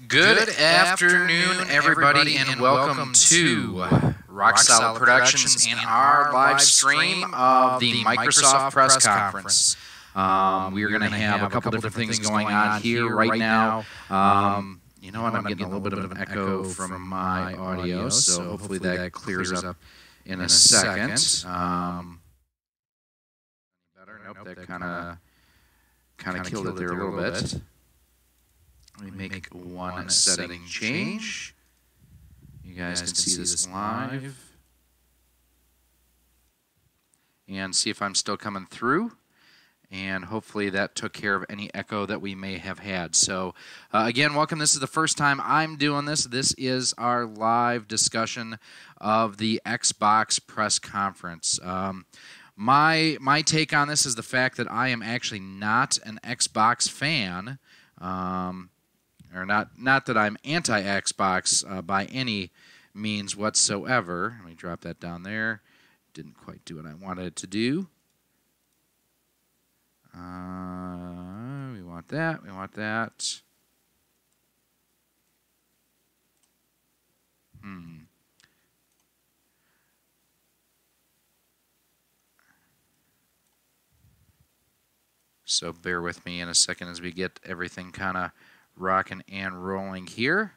Good afternoon, everybody, and welcome to RoXolid Productions and our live stream of the Microsoft Press Conference. We are going to have a couple different things going on here right now. You know what, I'm getting a little bit of an echo from my audio, so hopefully that clears up in a second. Better? Nope, that kind of killed it there a little bit. Let me make one setting change. You guys can see this live. And see if I'm still coming through. And hopefully that took care of any echo that we may have had. So again, welcome. This is the first time I'm doing this. This is our live discussion of the Xbox press conference. My take on this is the fact that I am actually not an Xbox fan. Or not that I'm anti-Xbox by any means whatsoever. Let me drop that down there. Didn't quite do what I wanted it to do. We want that. We want that. So bear with me in a second as we get everything kind of rocking and rolling here.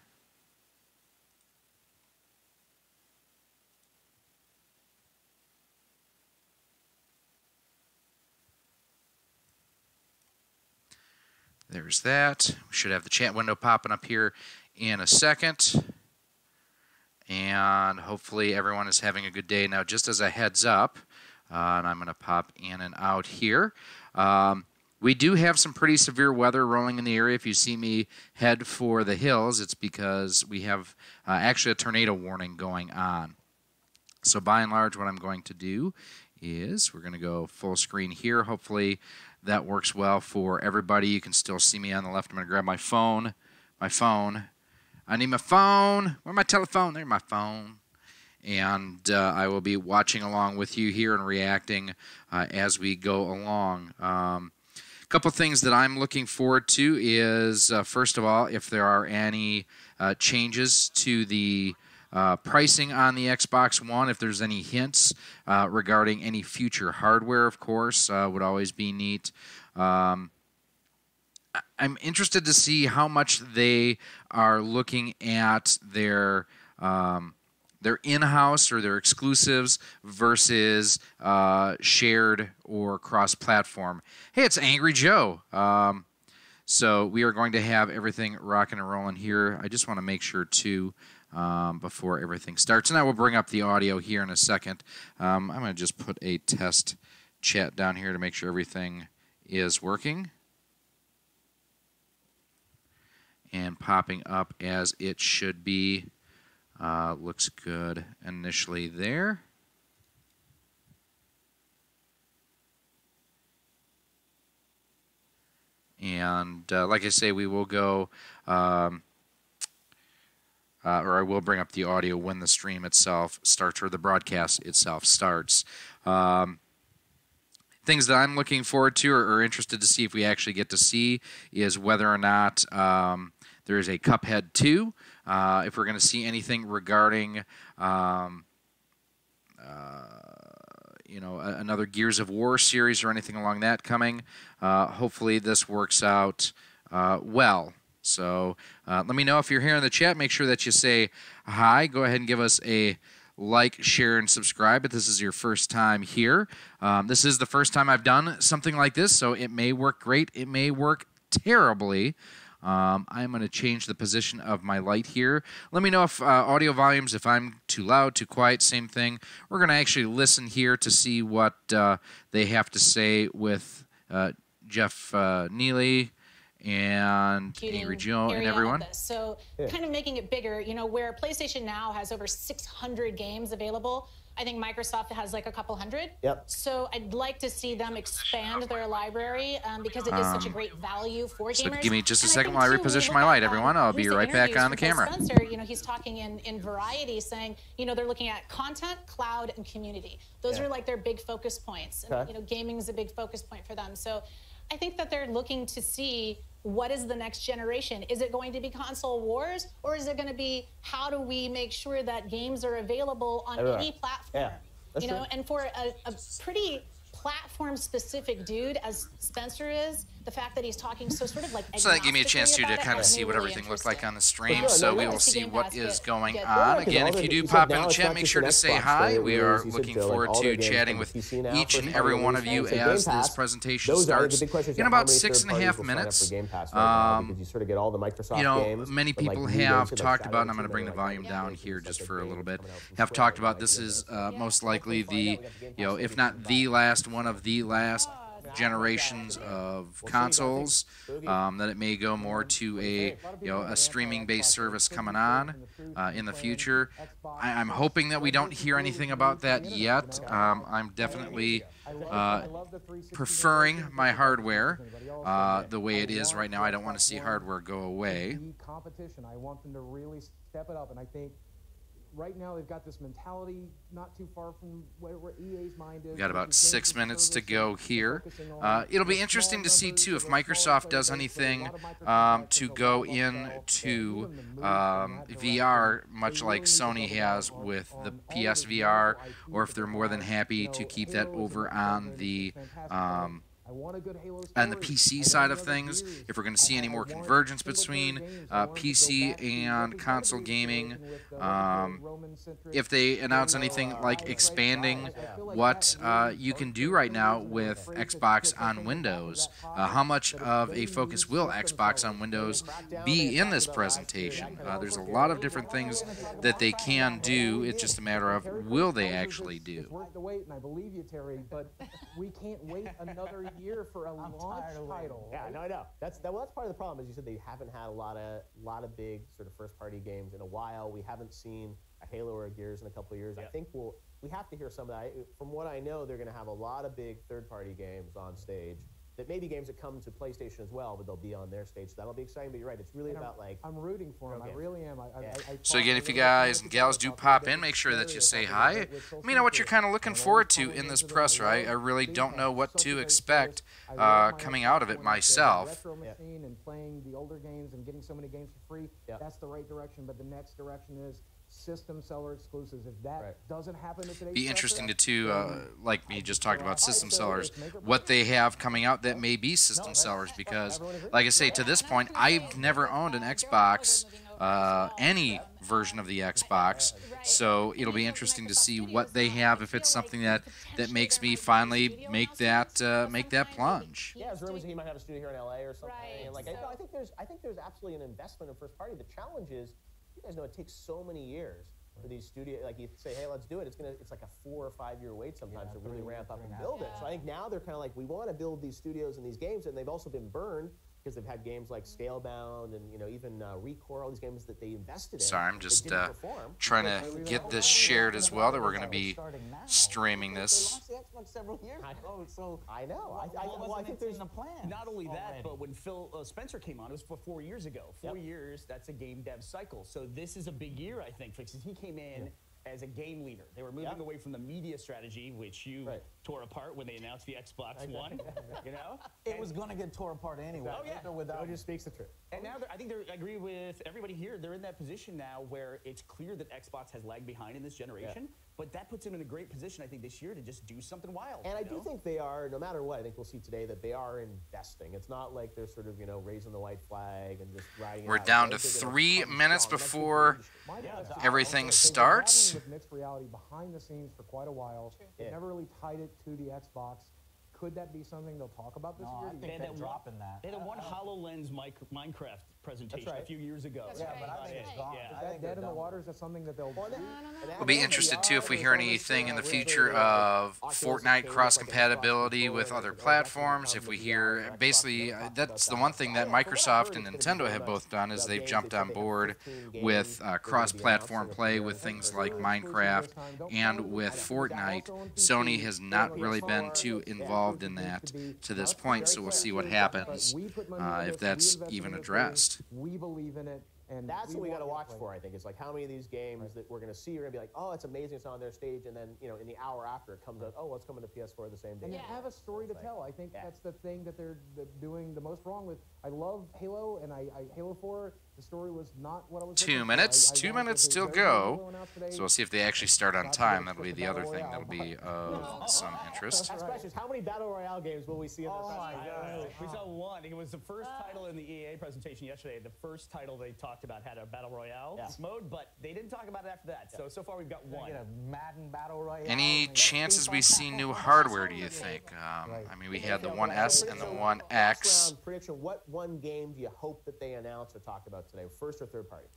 There's that. We should have the chat window popping up here in a second. And hopefully everyone is having a good day. Now, just as a heads up, and I'm going to pop in and out here. We do have some pretty severe weather rolling in the area. If you see me head for the hills, it's because we have actually a tornado warning going on. So by and large, what I'm going to do is we're going to go full screen here. Hopefully that works well for everybody. You can still see me on the left. I'm going to grab my phone. I need my phone. Where's my telephone? There's my phone. And I will be watching along with you here and reacting as we go along. A couple things that I'm looking forward to is, first of all, if there are any changes to the pricing on the Xbox One, if there's any hints regarding any future hardware, of course, would always be neat. I'm interested to see how much they are looking at their in-house or their exclusives versus shared or cross-platform. Hey, it's Angry Joe. So we are going to have everything rocking and rolling here. I just want to make sure, too, before everything starts. And I will bring up the audio here in a second. I'm going to just put a test chat down here to make sure everything is working and popping up as it should be. Looks good initially there. And like I say, we will go, or I will bring up the audio when the stream itself starts or the broadcast itself starts. Things that I'm looking forward to or interested to see if we actually get to see is whether or not there is a Cuphead 2. If we're going to see anything regarding, you know, another Gears of War series or anything along that coming, hopefully this works out well. So let me know if you're here in the chat. Make sure that you say hi. Go ahead and give us a like, share, and subscribe if this is your first time here. This is the first time I've done something like this, so it may work great. It may work terribly. I'm going to change the position of my light here. Let me know if audio volumes, if I'm too loud, too quiet, same thing. We're going to actually listen here to see what they have to say with Jeff Neely and Angry Joe and everyone. So kind of making it bigger, you know, where PlayStation now has over 600 games available, I think Microsoft has like a couple hundred. Yep. So I'd like to see them expand their library because it is such a great value for gamers. So give me just a second while I reposition my light, everyone. I'll be right back on the camera. Spencer, you know, he's talking in Variety saying, you know, they're looking at content, cloud, and community. Those are like their big focus points. And, you know, gaming is a big focus point for them. So I think that they're looking to see what is the next generation? Is it going to be console wars, or is it going to be how do we make sure that games are available on any platform? You know, and for a pretty platform-specific dude as Spencer is, the fact that he's talking so sort of like so that gave me a chance to kind of see what everything looked like on the stream. So we will see what is going on. Again, if you do pop in the chat, make sure to say hi. We are looking forward to chatting with each and every one of you as this presentation starts in about 6.5 minutes. You know, many people have talked about, and I'm going to bring the volume down here just for a little bit, have talked about this is most likely the, you know, if not the last, one of the last generations of consoles, that it may go more to a, you know, a streaming-based service coming on in the future. I'm hoping that we don't hear anything about that yet. I'm definitely preferring my hardware the way it is right now. I don't want to see hardware go away. Competition. I want them to really step it up, and I think right now they've got this mentality not too far from where EA's mind is. We've got about 6 minutes to go here. It'll be interesting to see, too, if Microsoft does anything to go into VR, much like Sony has with the PSVR, or if they're more than happy to keep that over on the PC side of things, if we're going to see any more convergence between PC and console gaming, if they announce anything like expanding what you can do right now with Xbox on Windows, how much of a focus will Xbox on Windows be in this presentation? There's a lot of different things that they can do. It's just a matter of will they actually do. And I believe you, Terry, but we can't wait another year for a launch title. Yeah, no, I know. That's part of the problem. As you said, they haven't had a lot of big sort of first-party games in a while. We haven't seen a Halo or a Gears in a couple of years. I think we have to hear some of that. From what I know, they're going to have a lot of big third-party games on stage. That may be games that come to PlayStation as well, but they'll be on their stage. So that'll be exciting. But you're right. It's really about like I'm rooting for them. I really am. So again, if you guys and gals do pop in, make sure that you say hi. Let me know what you're kind of looking forward to in this presser. I really don't know what to expect coming out of it myself. Retro machine and playing the older games and getting so many games for free. That's the right direction. But the next direction is system seller exclusives. If that doesn't happen at today's be interesting to like me just talked about system sellers, what they have coming out that may be system sellers, because like I say, to this point I've never owned an Xbox, any version of the Xbox, so it'll be interesting to see what they have, if it's something that makes me finally make that plunge. Yeah, there's rumors that he might have a studio here in LA or something. And like I think there's absolutely an investment in first party. The challenge is, you guys know it takes so many years for these studios. Like you say, hey, let's do it. It's like a 4 or 5 year wait sometimes to really ramp up and build it. So I think now they're kind of like, we want to build these studios and these games, and they've also been burned because they've had games like Scalebound and even Recore, all these games that they invested in. Sorry, I'm just trying to get this shared as well, that we're going to be streaming this. They launched the Xbox several years ago, so I know. I think there's a plan. Not only that, but when Phil Spencer came on, it was for 4 years ago. 4 years, that's a game dev cycle. So this is a big year, I think, because he came in as a game leader. They were moving away from the media strategy, which you tore apart when they announced the Xbox One. You know, it was going to get tore apart anyway. Oh yeah, Joe just speaks the truth. And now I think I agree with everybody here. They're in that position now where it's clear that Xbox has lagged behind in this generation. But that puts them in a great position, I think, this year to just do something wild. And I do think they are, no matter what, I think we'll see today that they are investing. It's not like they're sort of, raising the white flag and just riding it out. We're down to 3 minutes before everything starts. With mixed reality behind the scenes for quite a while. They never really tied it to the Xbox. Could that be something they'll talk about this year? I think they're dropping that. They had a one HoloLens Minecraft presentation a few years ago. But I think it's gone. Is that dead in the water? Is that something that they'll do? We'll be interested too if we hear anything in the future of Fortnite cross-compatibility with other platforms. If we hear, basically, that's the one thing that Microsoft and Nintendo have both done, is they've jumped on board with cross-platform play with things like Minecraft and with Fortnite. Sony has not really been too involved in that to this point, so we'll see what happens if that's even addressed. We believe in it. And that's what we got to watch for, I think. It's like how many of these games that we're going to see, you're going to be like, oh, it's amazing, it's on their stage, and then, you know, in the hour after it comes out, oh, well, it's coming to PS4 the same day. And you have a story to tell. I think that's the thing that they're doing the most wrong with. I love Halo, and Halo 4, the story was not what I was 2 minutes. 2 minutes still go. So we'll see if they actually start on time. That'll be the other thing that'll be of some interest. That's question is, how many Battle Royale games will we see in this? Oh, my God. We saw one. It was the first title in the EA presentation yesterday. The first title they talked about had a Battle Royale mode, but they didn't talk about it after that. So far we've got one. Get a Madden Battle Royale. Any chances we see new hardware, do you think? I mean, we had the 1S and the 1X. Prediction, what one game do you hope that they announce or talk about today, first or third party?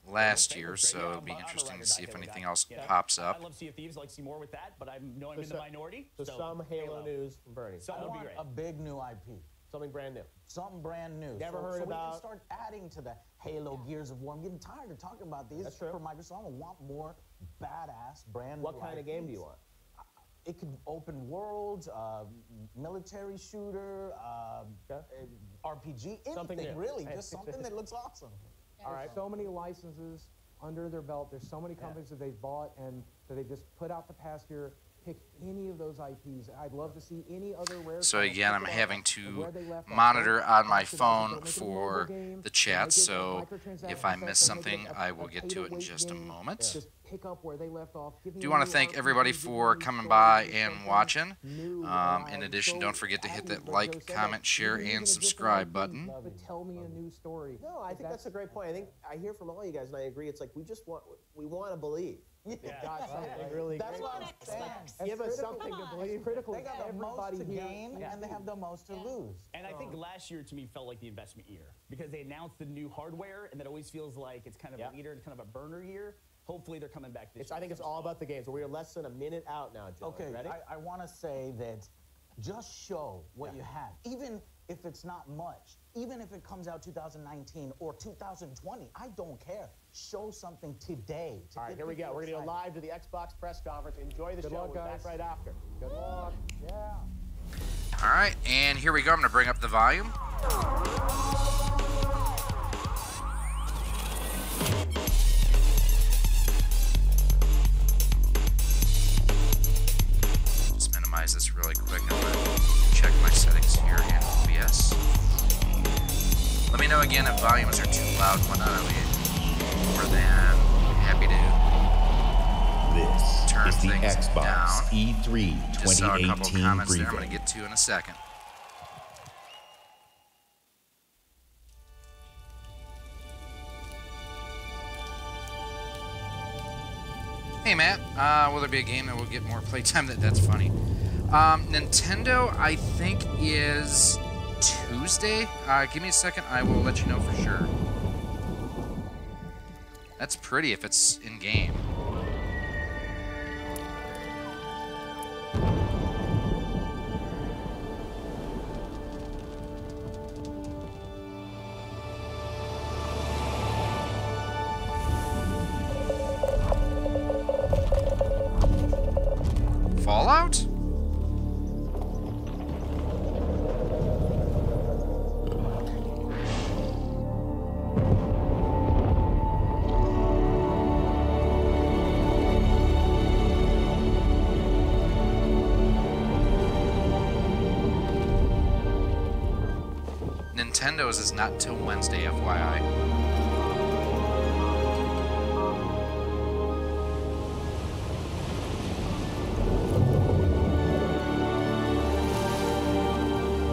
Last year, so it'll be interesting to see if anything else pops up. I love Sea of Thieves, like see more with that, but I know I'm in the minority. So some Halo news from Bernie. I want a big new IP. Something brand new. Something brand new. Never heard about. We can start adding to the Halo Gears of War. I'm getting tired of talking about these. That's true. For Microsoft, I want more badass brand new What kind of game do you want? It could open world, military shooter, RPG, Something anything new. really. Just something that looks awesome. All right. So many licenses under their belt. There's so many companies that they've bought and that they just put out the pasture. Pick any of those IPs. I'd love to see any other rare. So again, I'm having to monitor on my phone for the chat, so if I miss something, I will get to it in just a moment. Just pick up where they left off. Do want to thank everybody for coming by and watching. In addition, don't forget to hit that like, comment, share, and subscribe button. But tell me a new story. No, I think that's a great point. I think I hear from all you guys, and I agree. It's like we want to believe. Got something really That's great. what I'm saying. Give us something to believe. Critical. They got the most to gain, here. and they have the most to lose. And I think last year, to me, felt like the investment year because they announced the new hardware, and that always feels like it's kind of a leader and kind of a burner year. Hopefully, they're coming back this year. I think it's all about the games. We are less than a minute out now, Joe. Okay, ready? I want to say that just show what you have, even if it's not much, even if it comes out 2019 or 2020, I don't care. Show something today. All right, here we go. We're going to go live to the Xbox press conference. Enjoy the show. Good luck, We're guys. back right after. Good luck. Yeah. All right, and here we go. I'm going to bring up the volume. Just minimize this really quick. I'm going to check my settings here in OBS. Let me know again if volumes are too loud and whatnot. I'll be more than happy to turn This is the things Xbox down. E3 Just saw a couple 2018 comments there I'm briefing. going to get to in a second. Hey Matt, will there be a game that will get more playtime? That's funny. Nintendo, I think, is Tuesday. Give me a second, I will let you know for sure. That's pretty if it's in-game. Fallout? Nintendo's is not until Wednesday, FYI.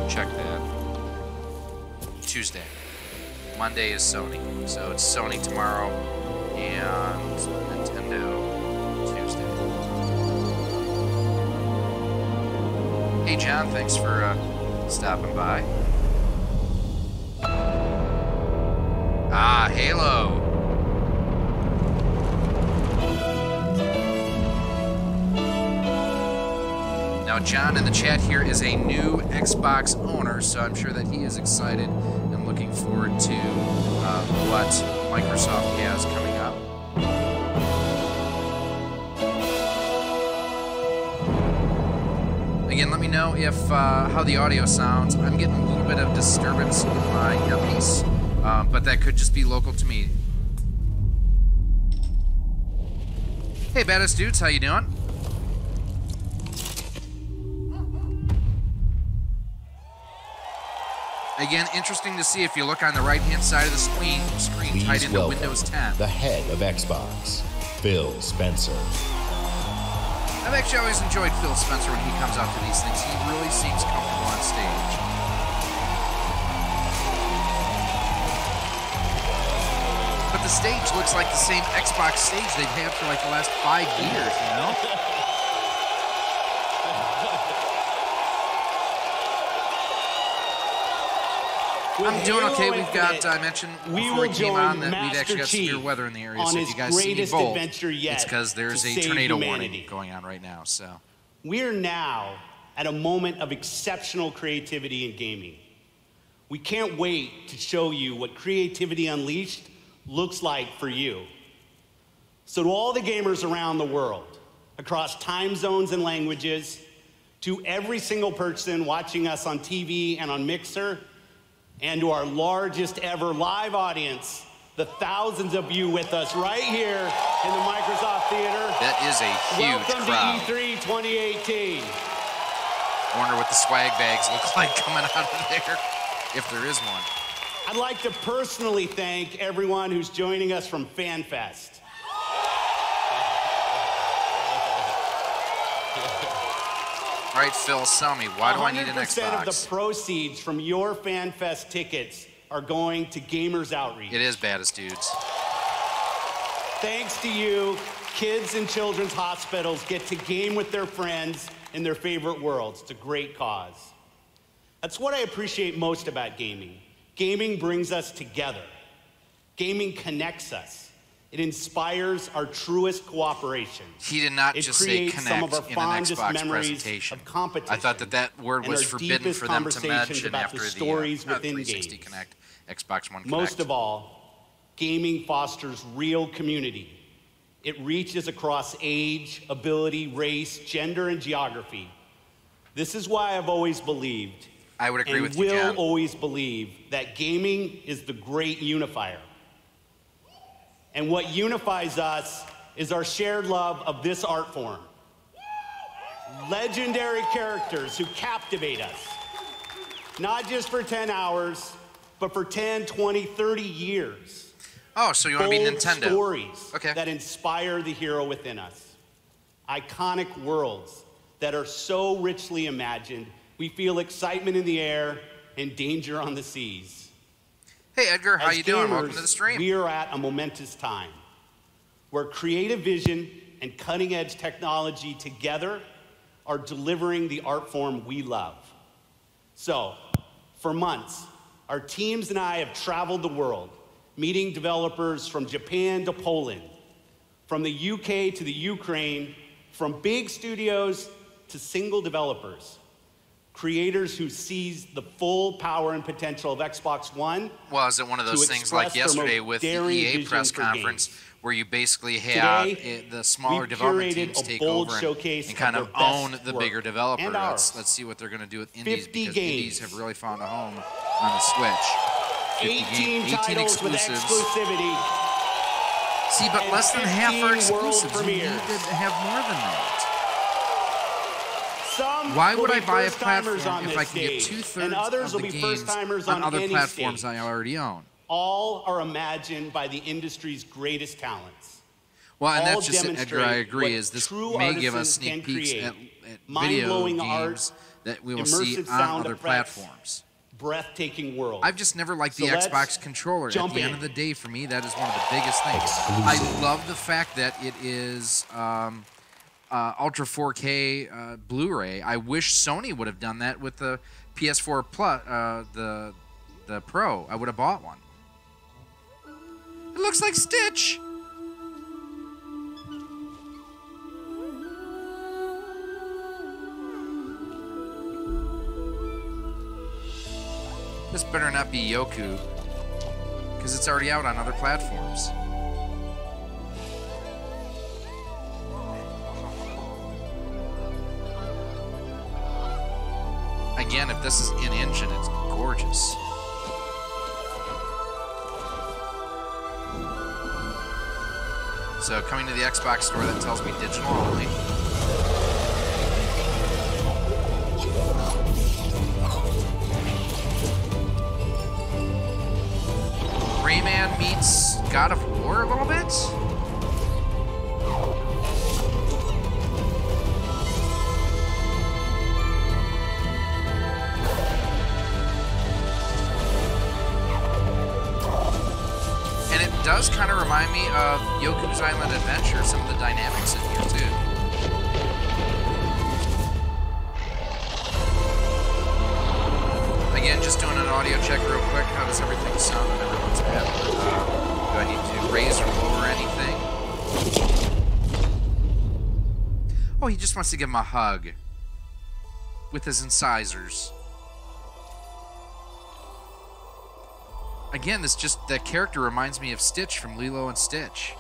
Check that. Tuesday. Monday is Sony. So it's Sony tomorrow and Nintendo Tuesday. Hey John, thanks for stopping by. Ah, Halo. Now, John in the chat here is a new Xbox owner, so I'm sure that he is excited and looking forward to what Microsoft has coming up. Again, let me know if how the audio sounds. I'm getting a little bit of disturbance with my earpiece. but that could just be local to me. Hey, Baddest Dudes, how you doing? Again, interesting to see if you look on the right-hand side of the screen tied into Windows 10. The head of Xbox, Phil Spencer. I've actually always enjoyed Phil Spencer when he comes out to these things. He really seems comfortable on stage. But the stage looks like the same Xbox stage they've had for like the last 5 years, you know? I'm doing okay. We've got, I mentioned before we came on that we've actually got severe weather in the area, so if you guys see me bolt, it's because there's a tornado warning going on right now, so. We're now at a moment of exceptional creativity in gaming. We can't wait to show you what Creativity Unleashed looks like for you. So to all the gamers around the world, across time zones and languages, to every single person watching us on TV and on Mixer, and to our largest ever live audience, the thousands of you with us right here in the Microsoft Theater. That is a huge crowd. Welcome to E3 2018. Wonder what the swag bags look like coming out of there, if there is one. I'd like to personally thank everyone who's joining us from FanFest. All right, Phil, sell me. Why do I need an Xbox? 100% of the proceeds from your FanFest tickets are going to Gamers Outreach. It is Baddest Dudes. Thanks to you, kids in children's hospitals get to game with their friends in their favorite worlds. It's a great cause. That's what I appreciate most about gaming. Gaming brings us together. Gaming connects us. It inspires our truest cooperation. He did not just say connect in an Xbox presentation. I thought that word was forbidden for them to mention after the 360 Connect Xbox One Connect. Most of all, gaming fosters real community. It reaches across age, ability, race, gender, and geography. This is why I've always believed, I would agree with you, John, John. will always believe that gaming is the great unifier. And what unifies us is our shared love of this art form. Legendary characters who captivate us, not just for 10 hours, but for 10, 20, 30 years. Oh, so you want to be Nintendo. Stories that inspire the hero within us. Iconic worlds that are so richly imagined, we feel excitement in the air and danger on the seas. Hey, Edgar, how you doing? Gamers, Welcome to the stream. We are at a momentous time where creative vision and cutting-edge technology together are delivering the art form we love. So, for months, our teams and I have traveled the world, meeting developers from Japan to Poland, from the UK to the Ukraine, from big studios to single developers. Creators who seize the full power and potential of Xbox One. Well, is it one of those things like yesterday with the EA press conference where you basically have the smaller development teams take over and kind of own the bigger developer? Let's see what they're going to do with indies, because indies have really found a home on the Switch. 18 titles with exclusivity. See, but less than half are exclusives. You need to have more than that. Why would I buy a platform if I can get 2/3 of the games on other platforms I already own? All are imagined by the industry's greatest talents. Well, and that's just it, Edgar, I agree, is this may give us sneak peeks at video games that we will see on other platforms. Breathtaking world. I've just never liked the Xbox controller. At the end of the day, for me, that is one of the biggest things. I love the fact that it is Ultra 4K Blu-ray. I wish Sony would have done that with the PS4 Plus, the Pro. I would have bought one. It looks like Stitch. This better not be Yoku, because it's already out on other platforms. Again, if this is in-engine, it's gorgeous. So coming to the Xbox store, that tells me digital only. Rayman meets God of War a little bit. And it does kind of remind me of Yoku's Island Adventure, some of the dynamics in here too. Again, just doing an audio check real quick. How does everything sound when everyone's at? Do I need to raise or lower anything? Oh, he just wants to give him a hug with his incisors. Again, that character reminds me of Stitch from Lilo and Stitch.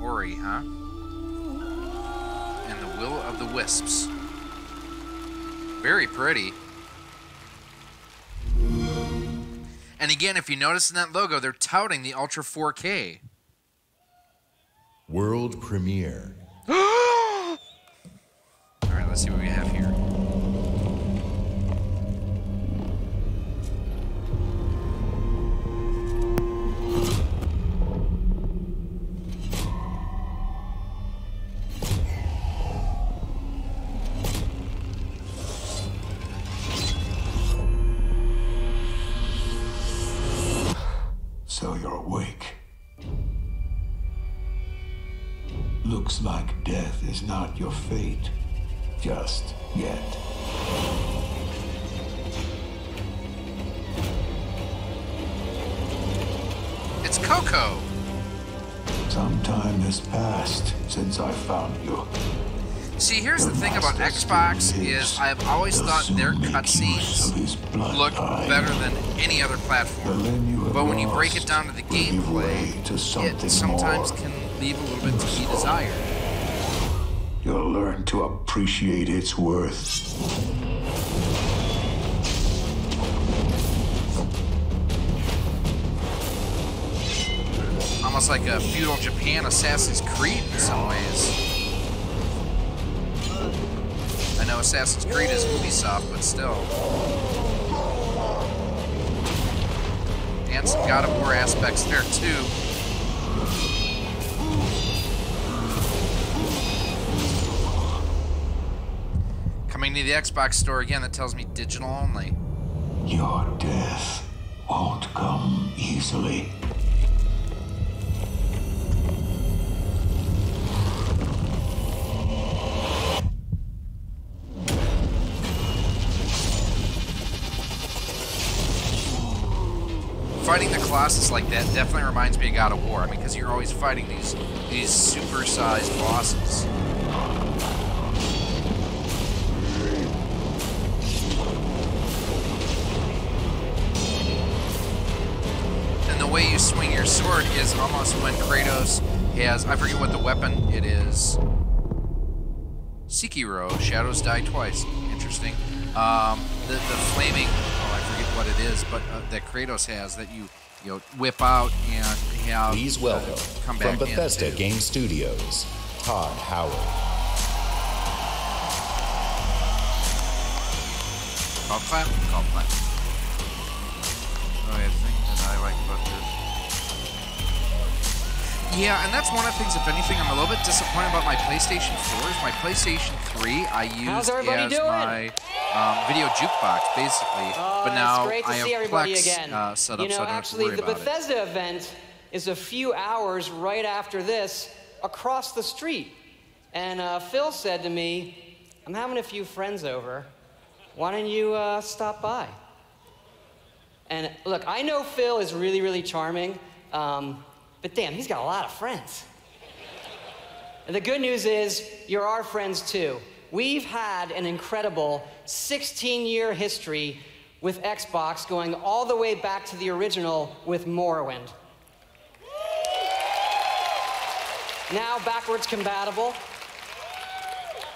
Ori, huh? And the Will of the Wisps. Very pretty. And again, if you notice in that logo, they're touting the Ultra 4K. World premiere. All right, let's see what we have here. So you're awake. Looks like death is not your fate, just yet. It's Coco. Some time has passed since I found you. See, here's the thing about Xbox is I've always thought their cutscenes look better than any other platform. But when you break it down to the gameplay, it sometimes can leave a little bit to be desired. You'll learn to appreciate its worth. Almost like a feudal Japan Assassin's Creed in some ways. I know Assassin's Creed is Ubisoft, but still. And some God of War aspects there too. Coming to the Xbox store again, that tells me digital only. Your death won't come easily. Fighting the Colossus like that definitely reminds me of God of War. I mean, because you're always fighting these super-sized bosses. And the way you swing your sword is almost when Kratos has, I forget what the weapon it is. Sekiro, Shadows Die Twice. Interesting. The flaming, I forget what it is, but that Kratos has that you whip out and have. Please welcome come back from Bethesda into. Game Studios, Todd Howard. Call clap. Oh, I think that I like about this. Yeah, and that's one of the things, if anything, I'm a little bit disappointed about my PlayStation 4. Is my PlayStation 3 I used as my video jukebox, basically. Oh, but now great to I have see everybody Plex again. set up, so I don't have to Actually, worry the about Bethesda event is a few hours right after this, across the street. And Phil said to me, I'm having a few friends over. Why don't you stop by? And look, I know Phil is really, really charming, but damn, he's got a lot of friends. And the good news is, you're our friends too. We've had an incredible 16-year history with Xbox, going all the way back to the original with Morrowind. Now backwards compatible.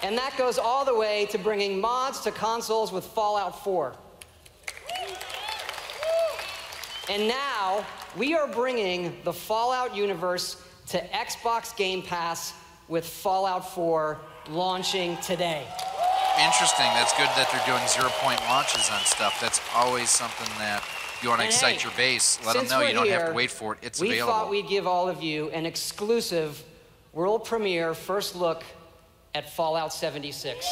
And that goes all the way to bringing mods to consoles with Fallout 4. And now, we are bringing the Fallout universe to Xbox Game Pass with Fallout 4 launching today. Interesting. That's good that they're doing 0-point launches on stuff. That's always something that you want to excite your base. Let them know you don't have to wait for it. It's available. We thought we'd give all of you an exclusive world premiere first look at Fallout 76.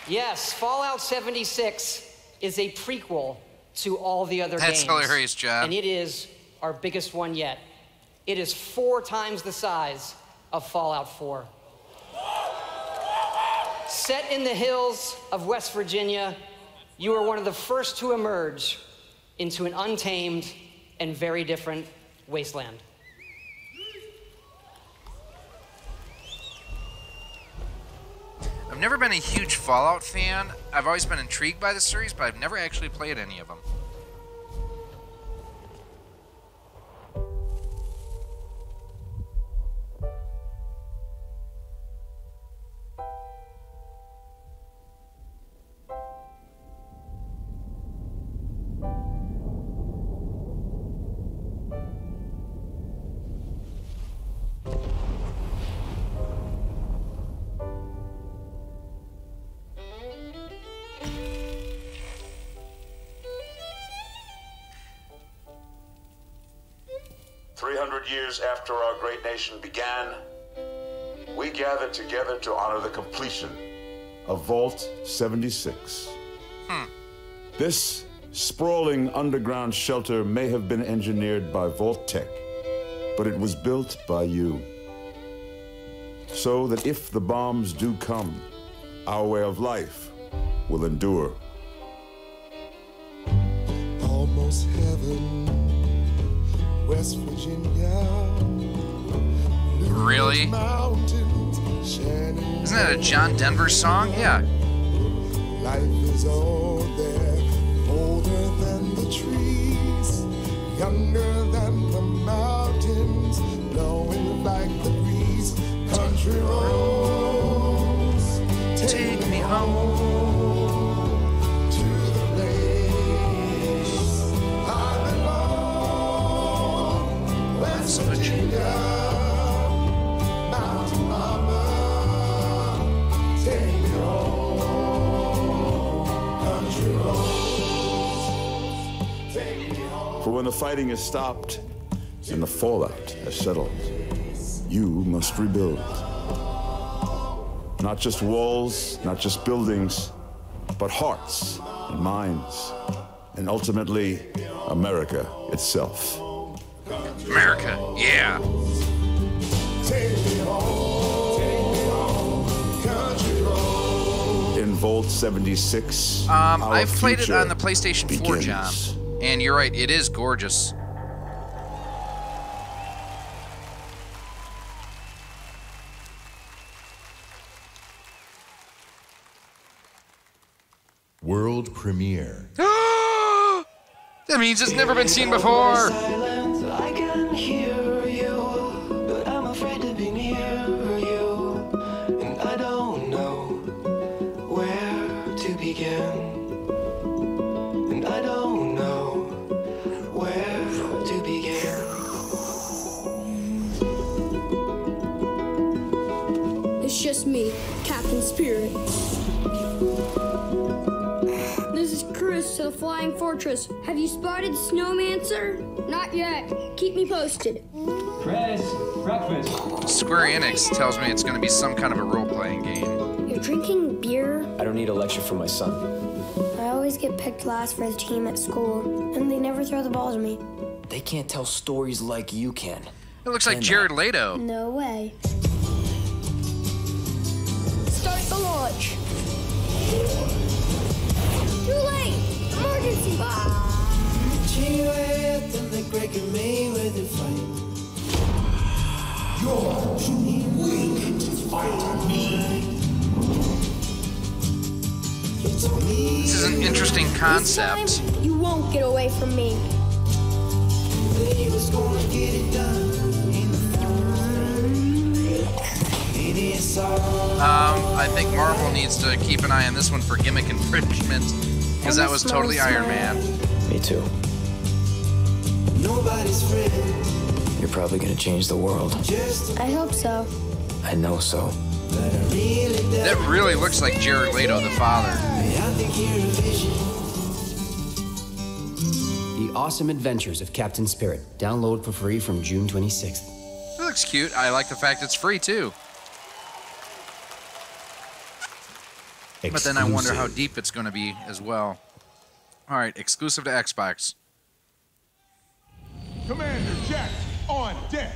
Yes, Fallout 76 is a prequel to all the other games. That's hilarious, John. And it is our biggest one yet. It is 4 times the size of Fallout 4. Set in the hills of West Virginia, you are one of the first to emerge into an untamed and very different wasteland. I've never been a huge Fallout fan. I've always been intrigued by the series, but I've never actually played any of them. Years after our great nation began, we gathered together to honor the completion of Vault 76. This sprawling underground shelter may have been engineered by Vault Tech, but it was built by you. So that if the bombs do come, our way of life will endure. Almost heaven, West Virginia. Really? Isn't that a John Denver song? Yeah. Life is all there, older than the trees, younger than the mountains, blowing like the breeze. Country roads, take me home to the place I belong, West Virginia. For when the fighting is stopped and the fallout has settled, you must rebuild. Not just walls, not just buildings, but hearts and minds, and ultimately, America itself. America, yeah. In Vault 76, I've played it on the PlayStation 4, John. And you're right, it is gorgeous. World premiere. That means it's never been seen before. I can hear you, but I'm afraid to be near you, and I don't know where to begin. And I don't know where to begin. It's just me, Captain Spirit. This is Chris to the Flying Fortress. Have you spotted Snowmancer? Not yet. Keep me posted. Chris, breakfast. Square Enix tells me it's going to be some kind of a role-playing game. You're drinking beer? I don't need a lecture from my son. I always get picked last for the team at school, and they never throw the ball to me. They can't tell stories like you can. It looks like Jared Leto. No way. Start the launch. Too late! Emergency! You're too weak to fight me. This is an interesting concept. This time, you won't get away from me. He was gonna get it done in the I think Marvel needs to keep an eye on this one for gimmick infringement, because that was totally Iron Man. Me too. Nobody's friend. You're probably gonna change the world. I hope so. I know so. That really looks like Jared Leto, the father. The Awesome Adventures of Captain Spirit. Download for free from June 26th. It looks cute. I like the fact it's free, too. But then I wonder how deep it's going to be as well. All right, exclusive to Xbox. Commander Jack on deck.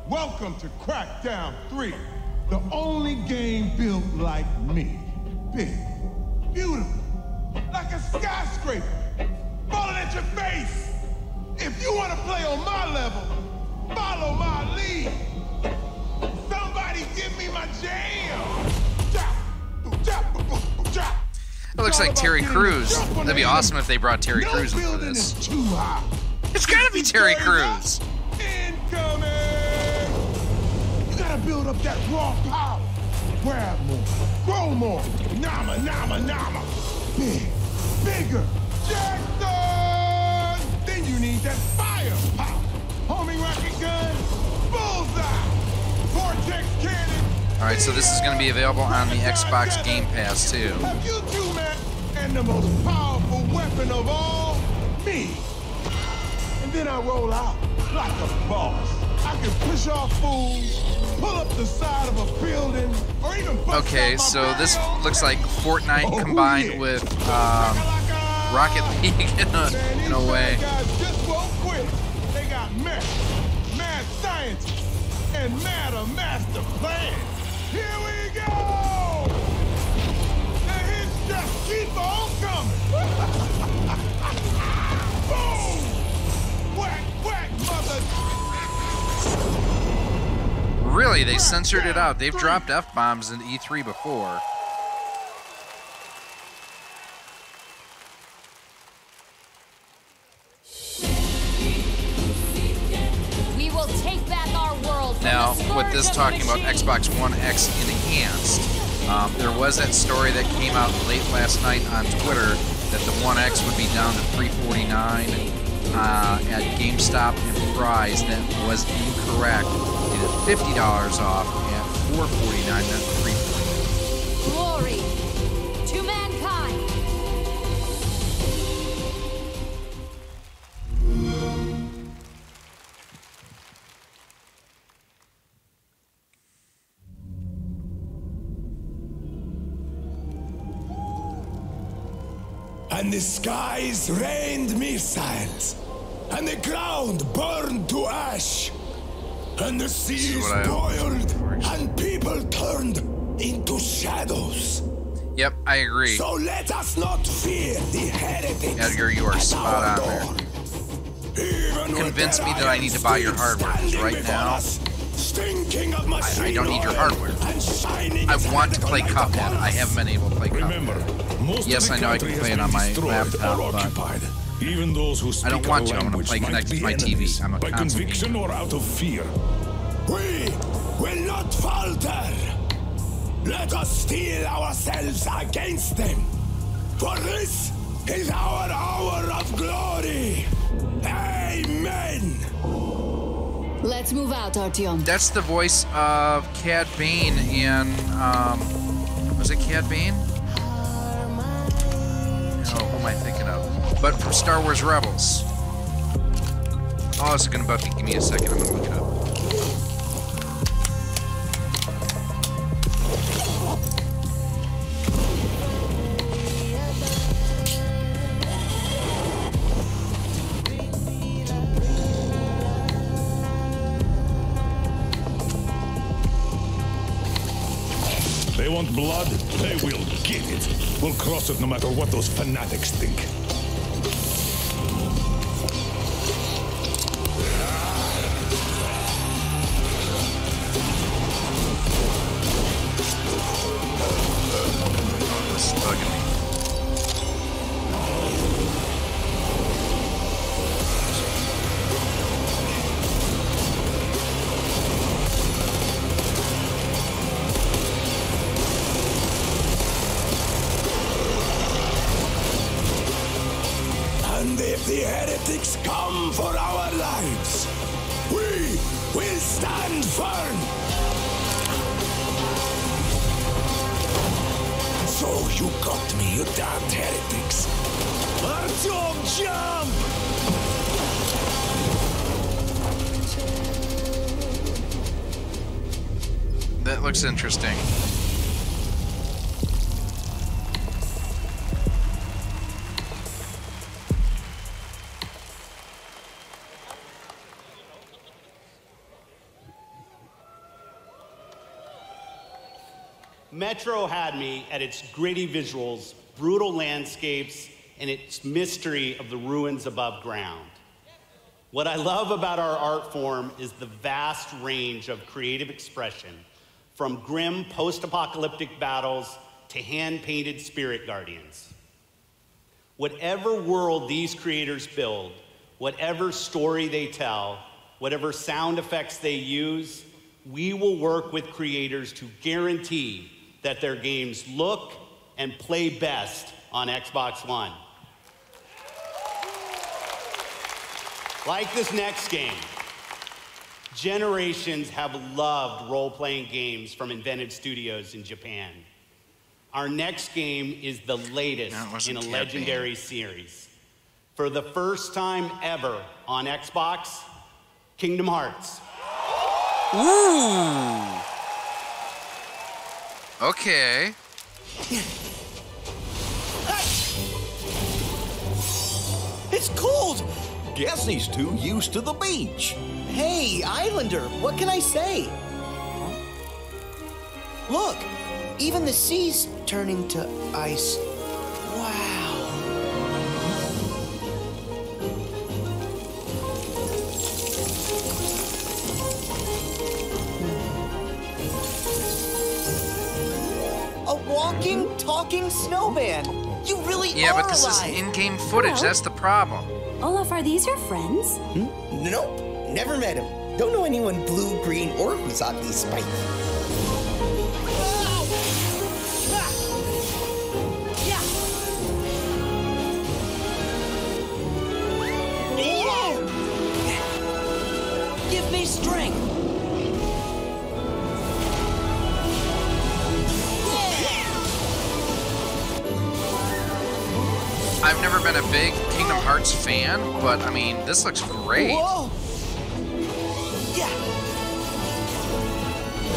Welcome to Crackdown 3. The only game built like me. Big, beautiful, like a skyscraper, falling at your face. If you want to play on my level, follow my lead. Somebody give me my jam. It looks like Terry Crews. That'd be awesome if they brought Terry Crews in for this. It's gotta be Terry Crews. Incoming! You gotta build up that raw power. Grab more, grow more. Nama, nama, nama. Big, bigger. Jackson! Then you need that firepower. Homing rocket gun, bullseye. Vortex cannon. All right, so this is going to be available on the Xbox Game Pass, too. Have you two met? And the most powerful weapon of all, me. And then I roll out like a boss. I can push off fools, pull up the side of a building, or even okay, so this looks like Fortnite combined with Rocket League in a way. Guys just won't quit. They got mad scientists, and mad a master plan. Here we go! The hits just keep on coming. Boom! Whack, whack, mother! Really, they censored it out. They've dropped F-bombs in E3 before. We will take back our world. Now, with this talking about Xbox One X Enhanced, there was that story that came out late last night on Twitter that the One X would be down to $349 at GameStop and Fry's. That was incorrect. It is $50 off at $449, not $349. Glory to mankind. And the skies rained missiles, and the ground burned to ash, and the seas boiled, and people turned into shadows. Yep, I agree. So let us not fear the heretics. Edgar, you are spot on there. You convinced me that I need to buy your hardware, because right now, I don't need your hardware. I want to play Cuphead. I haven't been able to play Cuphead. Yes, I know I can play it on my laptop, but even those who I don't want to. I want to play connected to my TV. I'm a by conviction or out of fear. We will not falter. Let us steel ourselves against them. For this is our hour of glory. Amen. Let's move out, Artyom. That's the voice of Cad Bane in, was it Cad Bane? Oh, who am I thinking of? But from Star Wars Rebels. Oh, it's gonna Buffy. Give me a second. I'm gonna look it up. They want blood? They will get it. We'll cross it no matter what those fanatics think. This is bugging me. our lives. We will stand firm. So you got me, you damned heretics. Artyom, jump! That looks interesting. Metro had me at its gritty visuals, brutal landscapes, and its mystery of the ruins above ground. What I love about our art form is the vast range of creative expression, from grim post-apocalyptic battles to hand-painted spirit guardians. Whatever world these creators build, whatever story they tell, whatever sound effects they use, we will work with creators to guarantee that their games look and play best on Xbox One. Like this next game, generations have loved role-playing games from inventive studios in Japan. Our next game is the latest in a legendary series. For the first time ever on Xbox, Kingdom Hearts. Ooh. Okay. It's cold! Guess he's too used to the beach. Hey, Islander, what can I say? Look, even the sea's turning to ice. Wow. A walking, talking snowman. You really Yeah, are but this alive. is in-game footage. Hello? That's the problem. Olaf, are these your friends? Nope, never met him. Don't know anyone blue, green, or Huzaki Spike. Give me strength. I've never been a big Kingdom Hearts fan, but I mean, this looks great. Whoa! Yeah.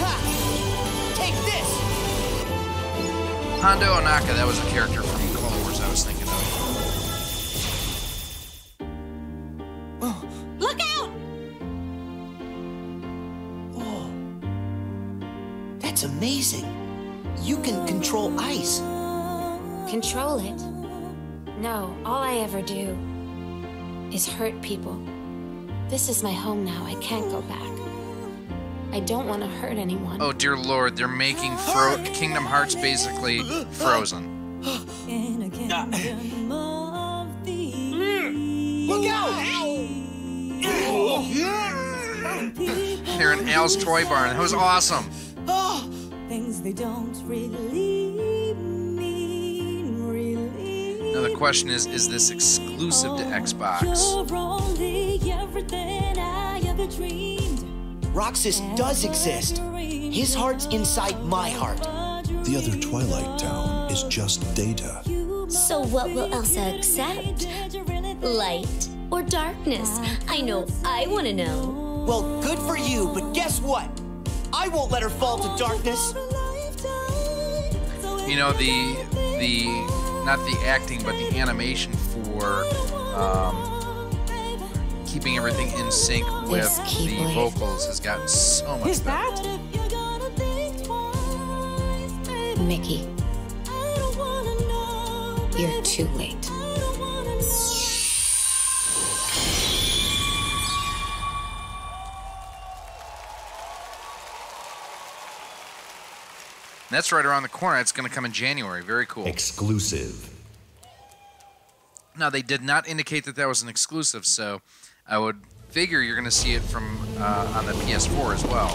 Ha! Take this. Hondo Onaka, that was a character from Clone Wars I was thinking of. Look out! Oh. That's amazing. You can control ice. Control it? No, all I ever do is hurt people. This is my home now. I can't go back. I don't want to hurt anyone. Oh dear Lord, they're making Kingdom Hearts basically frozen. Look out! They're in Al's Toy Barn. That was awesome. Things they don't really mean, really. Now the question is this exclusive to Xbox? You're only everything I ever dreamed. Roxas does exist. His heart's inside my heart. The other Twilight Town is just data. So what will Elsa accept? Light or darkness? I know I want to know. Well, good for you, but guess what? I won't let her fall to darkness. You know, not the acting, but the animation for keeping everything in sync with the vocals has gotten so much better. Mickey, you're too late. That's right around the corner. It's going to come in January. Very cool. Exclusive. Now, they did not indicate that that was an exclusive, so I would figure you're going to see it from on the PS4 as well.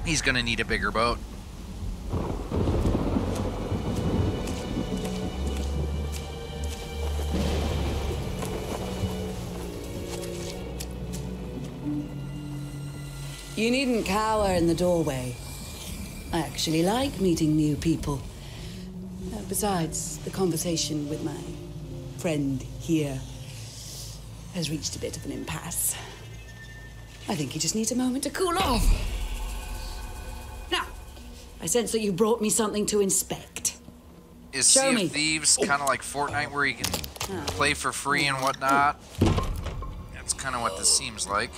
He's going to need a bigger boat. You needn't cower in the doorway. I actually like meeting new people. Besides, the conversation with my friend here has reached a bit of an impasse. I think he just needs a moment to cool off. Now, I sense that you brought me something to inspect. Is Sea of Thieves kind of like Fortnite where you can play for free and whatnot? That's kind of what this seems like.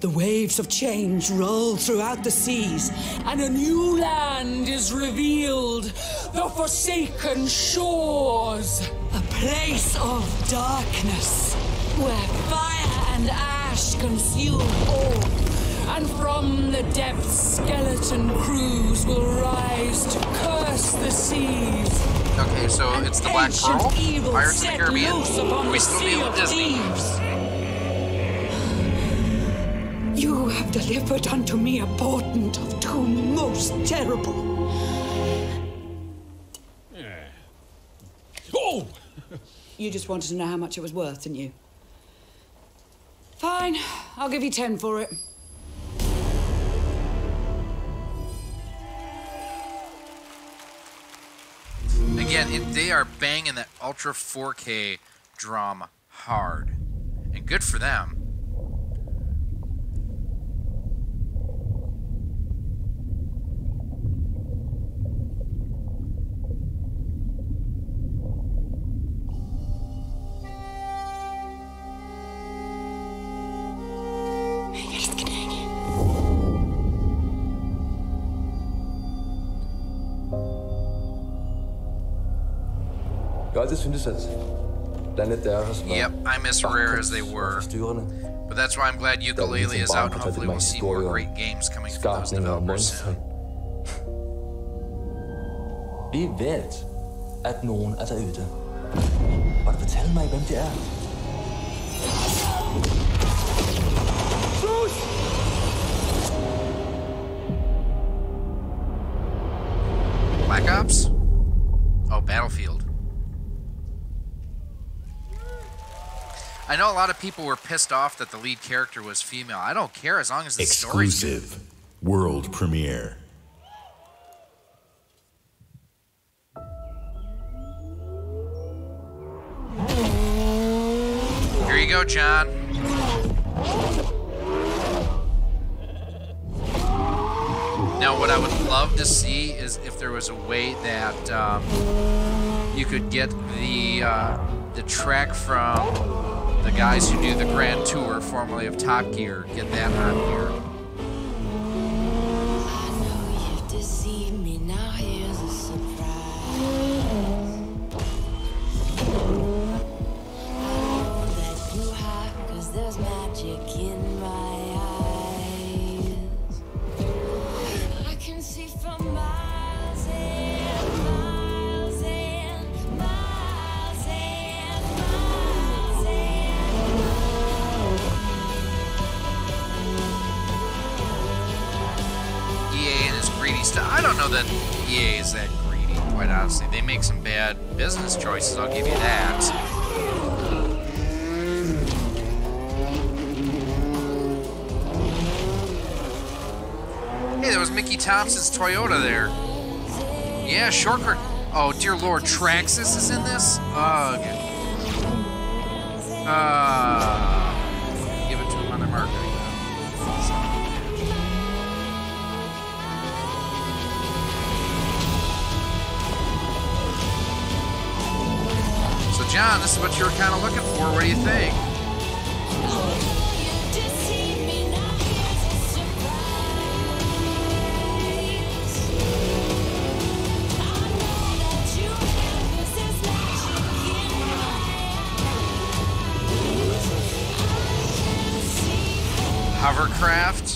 The waves of change roll throughout the seas, and a new land is revealed. The Forsaken Shores. A place of darkness, where fire and ash consume all. And from the depths, skeleton crews will rise to curse the seas. Okay, so it's the Black Pearl? Pirates of the Caribbean? We still deal with Disney. You have delivered unto me a portent of doom most terrible. Oh! You just wanted to know how much it was worth, didn't you? Fine, I'll give you 10 for it. Again, they are banging that Ultra 4K drum hard. And good for them. Yep, I miss Rare as they were. But that's why I'm glad Ukulele is out, and hopefully we'll see more great games coming from those developers soon. Vi vet at nogen er derude. Og du fortæller mig, hvem det er. Black Ops? Oh, Battlefield. I know a lot of people were pissed off that the lead character was female. I don't care as long as the story's good. Exclusive world premiere. Here you go, John. Now, what I would love to see is if there was a way that you could get the track from the guys who do the Grand Tour, formerly of Top Gear, get that on here. I know you've deceived me, now here's a surprise. I know that you have, 'cause there's magic in my eyes. I can see from miles and miles and miles and miles EA and his greedy stuff. I don't know that EA is that greedy, quite honestly. They make some bad business choices, I'll give you that. Hey, there was Mickey Thompson's Toyota there. Yeah, shortcut. Oh, dear Lord, Traxxas is in this? Ugh. Give it to him on their marketing. So, John, this is what you were kind of looking for. What do you think? Hovercraft.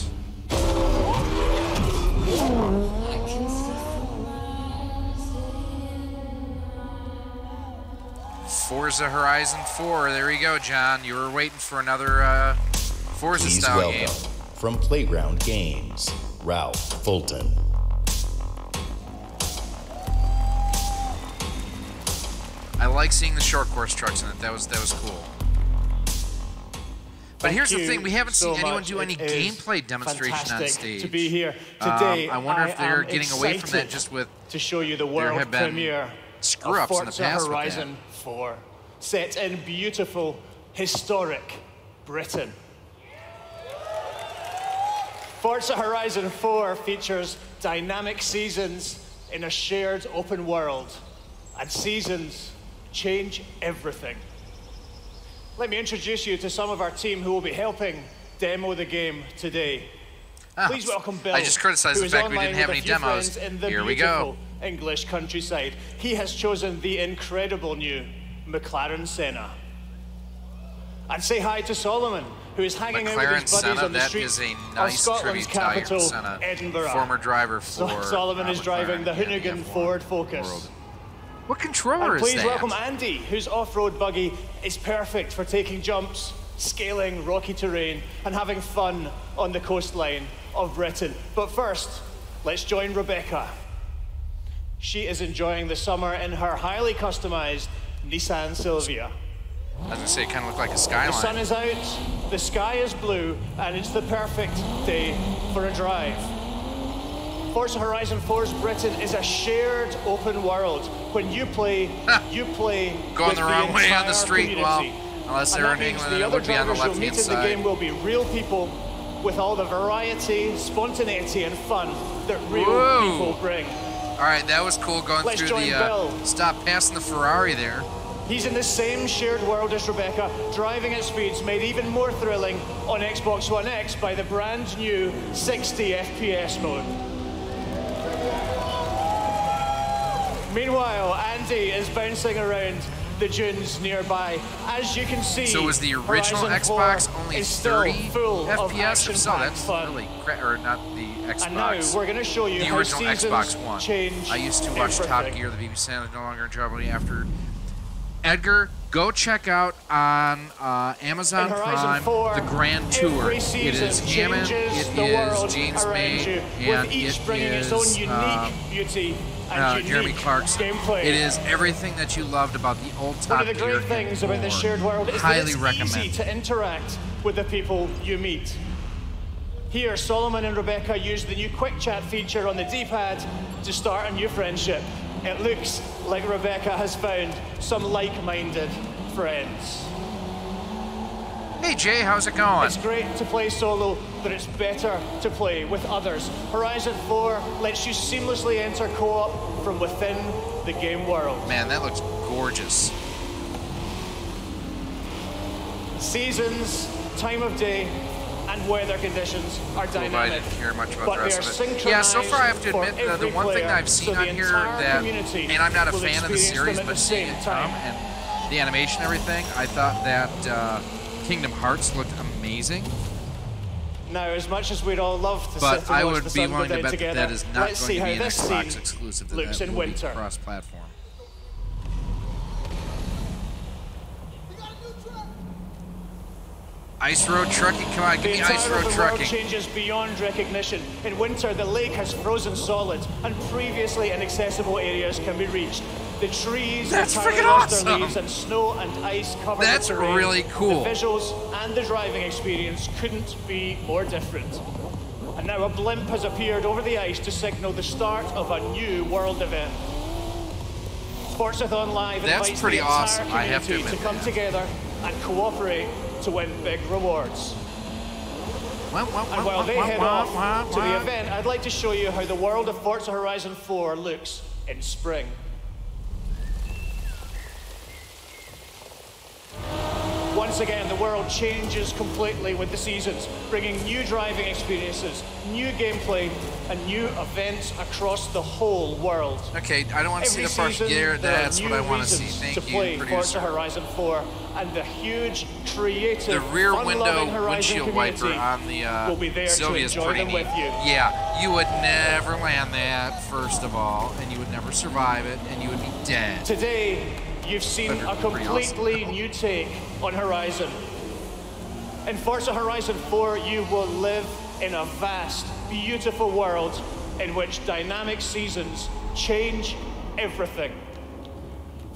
Forza Horizon 4. There you go, John. You were waiting for another Forza Please style welcome, game. from Playground Games, Ralph Fulton. I like seeing the short course trucks in it. That was cool. But here's the thing: we haven't seen anyone do any gameplay demonstration on stage. To be here today, I wonder if they're getting away from that just with to show you the world premiere screw-ups in the Forza past. Horizon 4, set in beautiful, historic Britain. Forza Horizon 4 features dynamic seasons in a shared open world, and seasons change everything. Let me introduce you to some of our team who will be helping demo the game today. Please welcome Bill. I just criticized the fact we didn't have any demos. Here we go. English countryside. He has chosen the incredible new McLaren Senna. And say hi to Solomon, who is hanging out with his buddies on the streets of Scotland's capital, Edinburgh. Former driver for Solomon is driving the Hoonigan Ford Focus. What controller is that? Please welcome that? Andy, whose off-road buggy is perfect for taking jumps, scaling rocky terrain, and having fun on the coastline of Britain. But first, let's join Rebecca. She is enjoying the summer in her highly customized Nissan Silvia. I was gonna say, it kind of looked like a Skyline. The sun is out, the sky is blue, and it's the perfect day for a drive. Forza Horizon 4's Britain is a shared open world. When you play, you play going with the wrong way on the street. Community. Well, unless they're in England, the it other would be on the drivers you'll meet left-hand in the side. game will be real people with all the variety, spontaneity, and fun that real people bring. All right, that was cool going Let's through join the Bill. stop passing the Ferrari there. He's in the same shared world as Rebecca, driving at speeds made even more thrilling on Xbox One X by the brand new 60 FPS mode. Meanwhile, Andy is bouncing around the dunes nearby. As you can see, So was the original Horizon Xbox 4 only is still 30 full of FPS? If so, action-packed that's fun. really or not the Xbox. And now we're going to show you the how original seasons Xbox One. change I used to watch Top everything. Gear. The BBC channel no longer in trouble after. Edgar, go check out on Amazon In Horizon Prime 4, the Grand Tour. every It season is Hammond, changes it the is world James around May, you, and with each it bringing is its own unique beauty and Jeremy unique Clarkson. gameplay. It is everything that you loved about the old Top One of the Gear. great things about the and shared world is that highly it's recommend. easy to interact with the people you meet. Here, Solomon and Rebecca use the new quick chat feature on the D-pad to start a new friendship. It looks like Rebecca has found some like-minded friends. Hey Jay, how's it going? It's great to play solo, but it's better to play with others. Horizon 4 lets you seamlessly enter co-op from within the game world. Man, that looks gorgeous. Seasons, time of day, and weather conditions are I dynamic, didn't hear much about but the they rest are of it. synchronized. Yeah, so far I have to for admit the every one thing player, that I've seen so on the here entire that, community and I'm not a will fan of the experience series, them at but the seeing same it come time. and the animation and everything, I thought that Kingdom Hearts looked amazing. Now, as much as we'd all love to But sit I and watch would the be sun go willing to down bet together, that is not let's going see to how be an this Xbox scene exclusive. looks That in will be winter. cross-platform. Ice Road Trucking, come on, give me Ice Road The Trucking. world changes beyond recognition. In winter, the lake has frozen solid, and previously inaccessible areas can be reached. The trees That's entirely freaking lost their awesome. leaves, and snow and ice cover That's the terrain. really cool. The visuals and the driving experience couldn't be more different. And now a blimp has appeared over the ice to signal the start of a new world event. Forzathon Live That's invites pretty the entire awesome, I have to community admit to come that. together and cooperate to win big rewards. And while they head off to the event, I'd like to show you how the world of Forza Horizon 4 looks in spring. Once again, the world changes completely with the seasons, bringing new driving experiences, new gameplay, and new events across the whole world. Okay, I don't want to see Every the first season, gear. there are That's what new I want to see. reasons Thank to you, play producer. Forza Horizon 4, and the huge, creative, The rear window fun-loving Horizon windshield wiper community on will be the there Sylvia to is enjoy pretty them neat. with you. Yeah, you would never land that, first of all, and you would never survive it, and you would be dead. Today, you've seen a completely new take on Horizon. In Forza Horizon 4, you will live in a vast, beautiful world in which dynamic seasons change everything.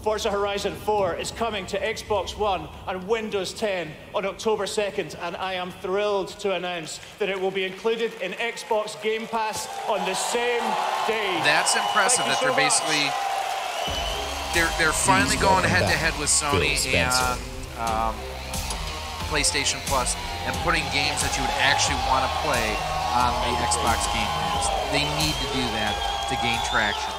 Forza Horizon 4 is coming to Xbox One and Windows 10 on October 2nd, and I am thrilled to announce that it will be included in Xbox Game Pass on the same day. That's impressive that they're basically they're finally going head-to-head with Sony and PlayStation Plus and putting games that you would actually want to play on the Xbox Game Pass. They need to do that to gain traction.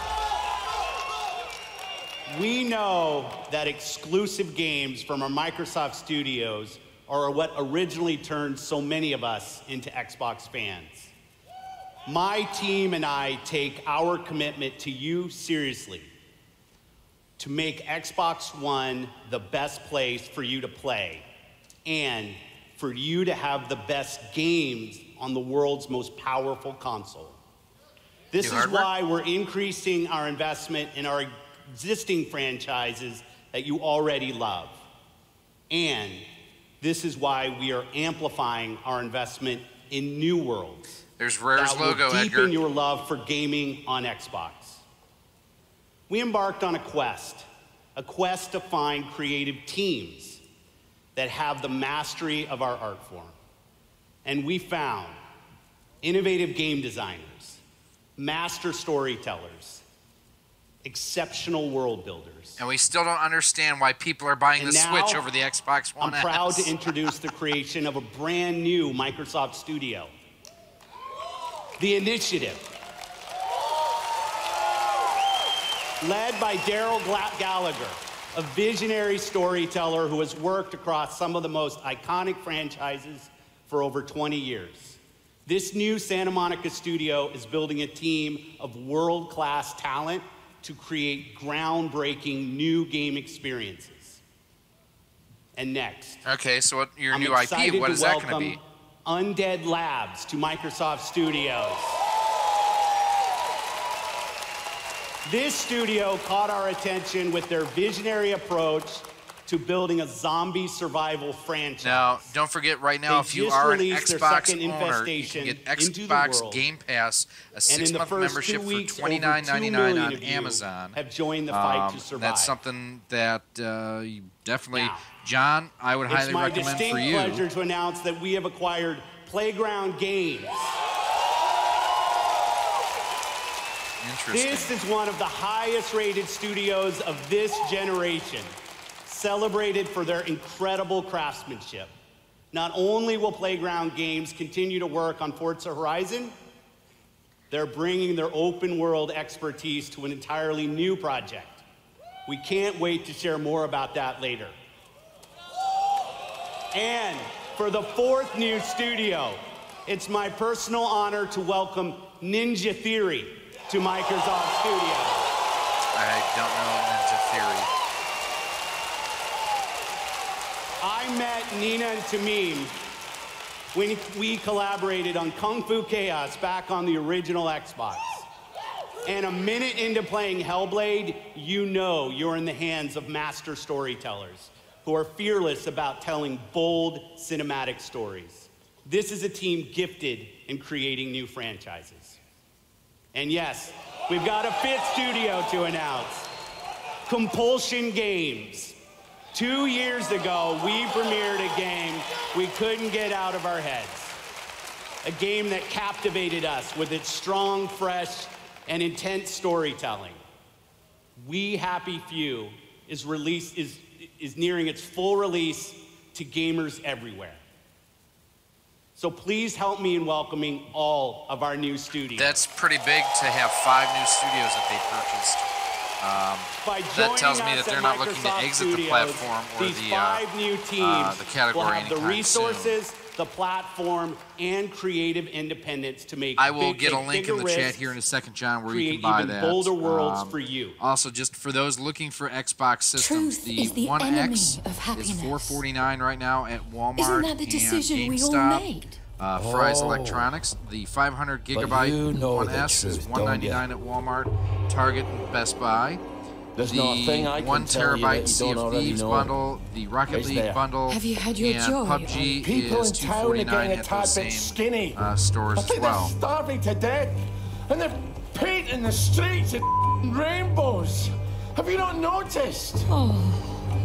We know that exclusive games from our Microsoft studios are what originally turned so many of us into Xbox fans. My team and I take our commitment to you seriously, to make Xbox One the best place for you to play and for you to have the best games on the world's most powerful console. This is why we're increasing our investment in our existing franchises that you already love. And this is why we are amplifying our investment in new worlds. There's Rare's logo, Edgar. Deepen your Edgar. love for gaming on Xbox. We embarked on a quest to find creative teams that have the mastery of our art form. And we found innovative game designers, master storytellers, exceptional world builders. And we still don't understand why people are buying the Switch over the Xbox One I'm proud S. to introduce the creation of a brand new Microsoft studio. The Initiative. Led by Daryl Gallagher, a visionary storyteller who has worked across some of the most iconic franchises for over 20 years. This new Santa Monica studio is building a team of world-class talent to create groundbreaking new game experiences. And next. Okay, so what your I'm new IP, excited what is to that going to welcome be? Undead Labs to Microsoft Studios. This studio caught our attention with their visionary approach to building a zombie survival franchise. Now, don't forget right now, if you are an Xbox owner, you can get Xbox Game Pass, a 6-month membership for $29.99 on Amazon. Have joined the fight to survive. That's something that you definitely, John, I would highly recommend for you. It's my distinct pleasure to announce that we have acquired Playground Games. Interesting. This is one of the highest rated studios of this generation, celebrated for their incredible craftsmanship. Not only will Playground Games continue to work on Forza Horizon, they're bringing their open world expertise to an entirely new project. We can't wait to share more about that later. And for the fourth new studio, it's my personal honor to welcome Ninja Theory to Microsoft Studios. I don't know Ninja Theory. I met Nina and Tamim when we collaborated on Kung Fu Chaos back on the original Xbox. And a minute into playing Hellblade, you know you're in the hands of master storytellers who are fearless about telling bold cinematic stories. This is a team gifted in creating new franchises. And yes, we've got a fifth studio to announce. Compulsion Games. 2 years ago, we premiered a game we couldn't get out of our heads. A game that captivated us with its strong, fresh, and intense storytelling. We Happy Few is nearing its full release to gamers everywhere. So please help me in welcoming all of our new studios. That's pretty big to have 5 new studios that they purchased. That tells me that they're not looking to exit the platform or these 5 new teams the category will have the anytime resources, soon. the platform, and creative independence to make I will get a link in the chat here in a second, John, where you can buy that. Bolder worlds for you. Also, just for those looking for Xbox systems, the One X is $449 right now at Walmart. Isn't that the decision and we all GameStop. made? Fry's Electronics. The 500 gigabyte One S is $199 at Walmart, Target, and Best Buy. There's the not a thing I 1 can tell you that terabyte you Sea don't of already Thieves know. bundle, the Rocket It's League there. bundle, Have you had your and joy? PUBG People is in town are $249 getting a at tad those bit same skinny. stores I as think well. they're starving to death, and they're painting the streets in rainbows. Have you not noticed? Oh,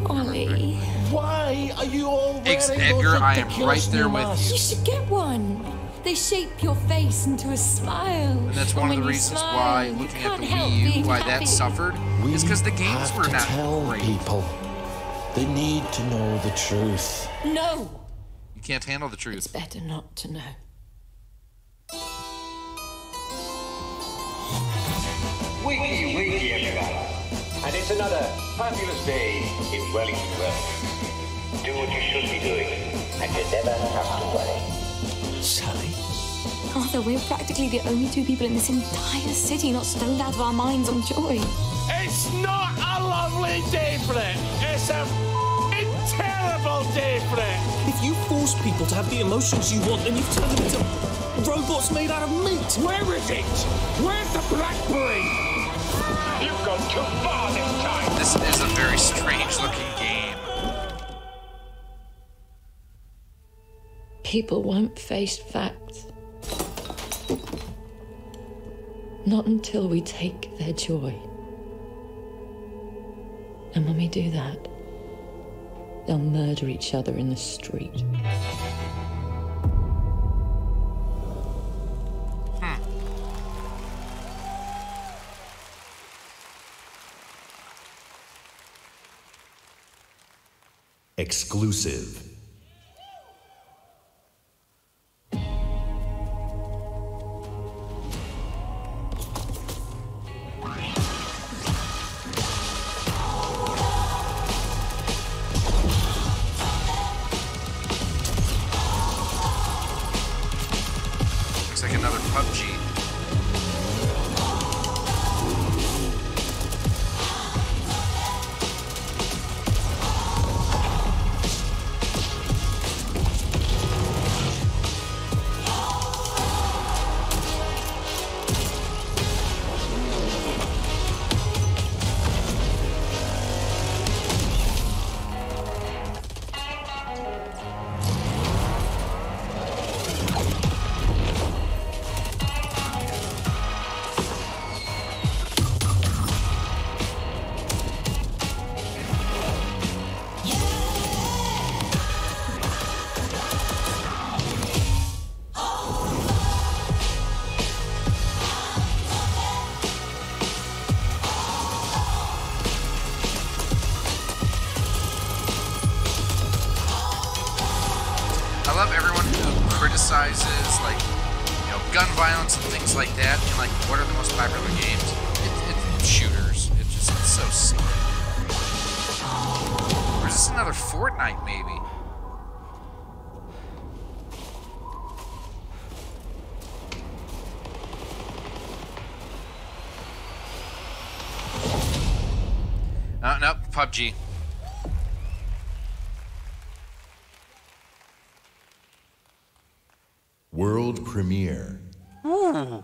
Ollie. Why are you all wearing Edgar, those I am ridiculous right there new with you. masks? You should get one. They shape your face into a smile. And that's one of when the you reasons smile, why, you looking at can't the help Wii U, being why happy. that suffered, is because the games were not great. People, they need to know the truth. No. You can't handle the truth. It's better not to know. Wakey, wakey, everybody. And it's another fabulous day in Wellington Wells. Do what you should be doing, and you never have to worry. Sally? Arthur, we're practically the only two people in this entire city not stoned out of our minds on joy. It's not a lovely day for it. It's a terrible day for it. If you force people to have the emotions you want, then you've turned them into robots made out of meat. Where is it? Where's the blackberry? You've gone too far this time. This is a very strange looking game. People won't face facts. Not until we take their joy. And when we do that, they'll murder each other in the street. Exclusive. Looks like another PUBG. I love everyone who criticizes, like, you know, gun violence and things like that. And like, what are the most popular games? It's shooters. It's so silly. Or is this another Fortnite, maybe? No, PUBG. World premiere. Ooh.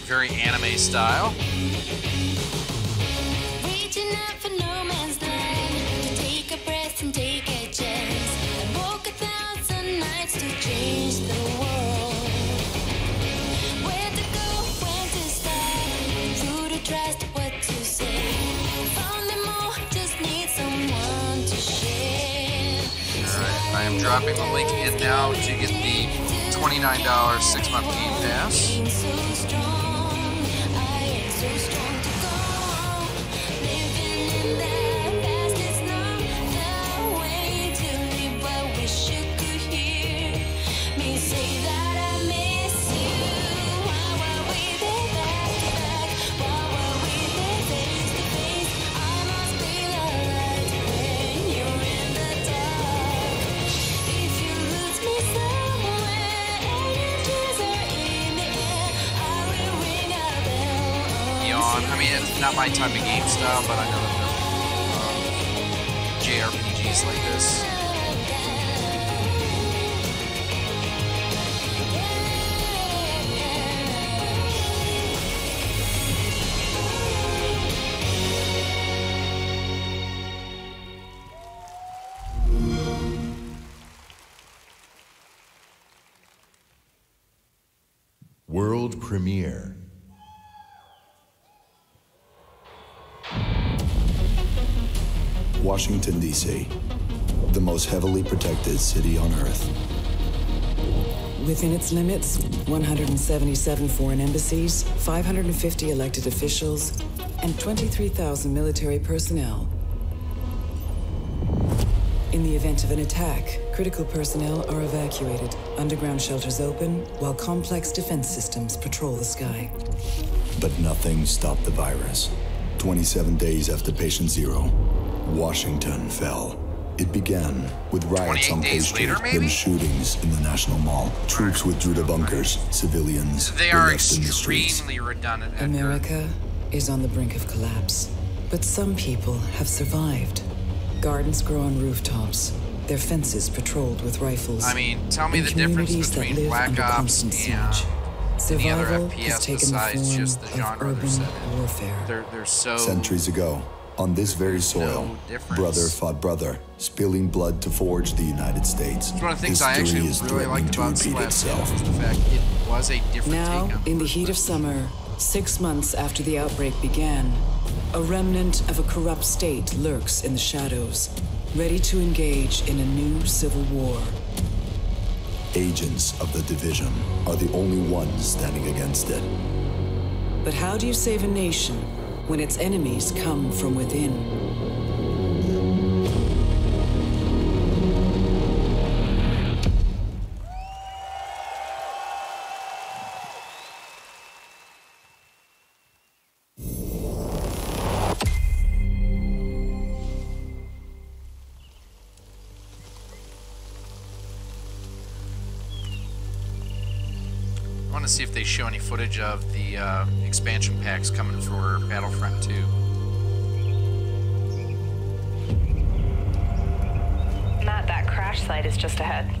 Very anime style. Reaching out for no man's land to take a breath and take a chance and walk 1,000 nights to change the world. Where to go, when to start, who to trust, what to say. Found them all, just need someone to share. Alright, I am dropping the link in now to get the $29 6-month game pass. I mean, it's not my type of game style, but I know that JRPGs like this. world premiere. Washington, D.C., the most heavily protected city on Earth. Within its limits, 177 foreign embassies, 550 elected officials, and 23,000 military personnel. In the event of an attack, critical personnel are evacuated, underground shelters open, while complex defense systems patrol the sky. But nothing stopped the virus. 27 days after patient zero, Washington fell. It began with riots on K Street, then shootings in the National Mall. Troops withdrew to bunkers. Civilians They were are left in the streets. extremely redundant, Edgar. America is on the brink of collapse, but some people have survived. Gardens grow on rooftops, their fences patrolled with rifles. I mean, tell me In the difference communities that between live Black under Ops constant and siege. any other Survival has FPS taken the besides form just the of genre they're urban set in. warfare. They're so... Centuries ago, on this very soil, brother fought brother, spilling blood to forge the United States. It's one of the things History I actually is really threatening liked to about repeat Slap itself. was the fact it was a different Now, take on in the heat of summer, 6 months after the outbreak began, a remnant of a corrupt state lurks in the shadows, ready to engage in a new civil war. Agents of the division are the only ones standing against it. But how do you save a nation when its enemies come from within? I want to see if they show any footage of the expansion packs coming for Battlefront 2. Matt, that crash site is just ahead.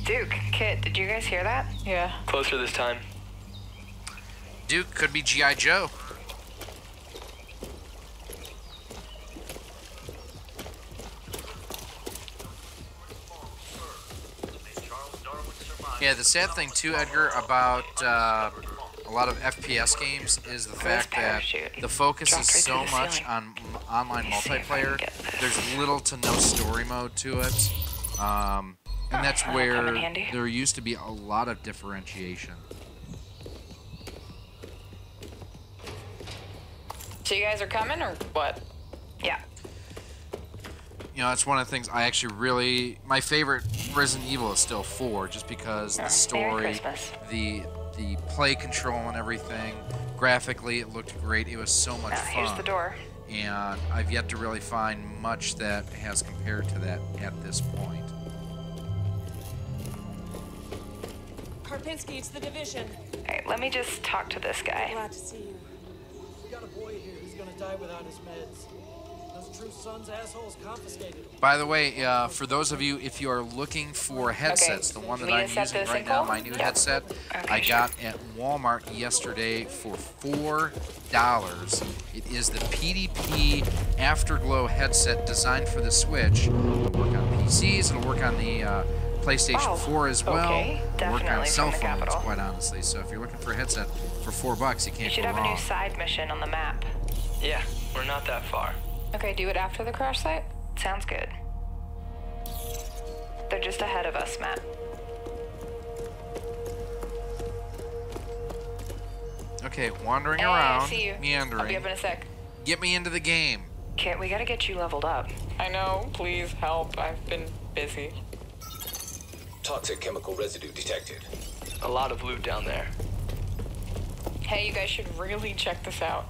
Duke, Kit, did you guys hear that? Yeah. Closer this time. Duke could be G.I. Joe. Yeah, the sad thing too, Edgar, about a lot of FPS games is the fact that the focus is so much on online multiplayer. There's little to no story mode to it, and that's where there used to be a lot of differentiation. So you guys are coming, or what? Yeah. You know, that's one of the things I actually really... My favorite Resident Evil is still 4, just because the story, the play control and everything, graphically it looked great. It was so much fun. Here's the door. And I've yet to really find much that has compared to that at this point. Karpinski, it's the division. Alright, let me just talk to this guy. Glad to see you. We got a boy here who's gonna die without his meds. Those True Sons assholes confiscated him. By the way, for those of you, if you are looking for headsets, the one that I'm using right now, my new headset, I got at Walmart yesterday for $4. It is the PDP Afterglow headset designed for the Switch. It'll work on PCs, it'll work on the PlayStation 4 as well. It'll work on cell phones, quite honestly. So if you're looking for a headset for $4, you can't go wrong. You should have a new side mission on the map. Yeah, we're not that far. Okay, do it after the crash site? Sounds good. They're just ahead of us, Matt. Okay, wandering Hey, around, I see you. meandering. I'll be up in a sec. Get me into the game. Kit, we gotta get you leveled up. I know, please help. I've been busy. Toxic chemical residue detected. A lot of loot down there. Hey, you guys should really check this out.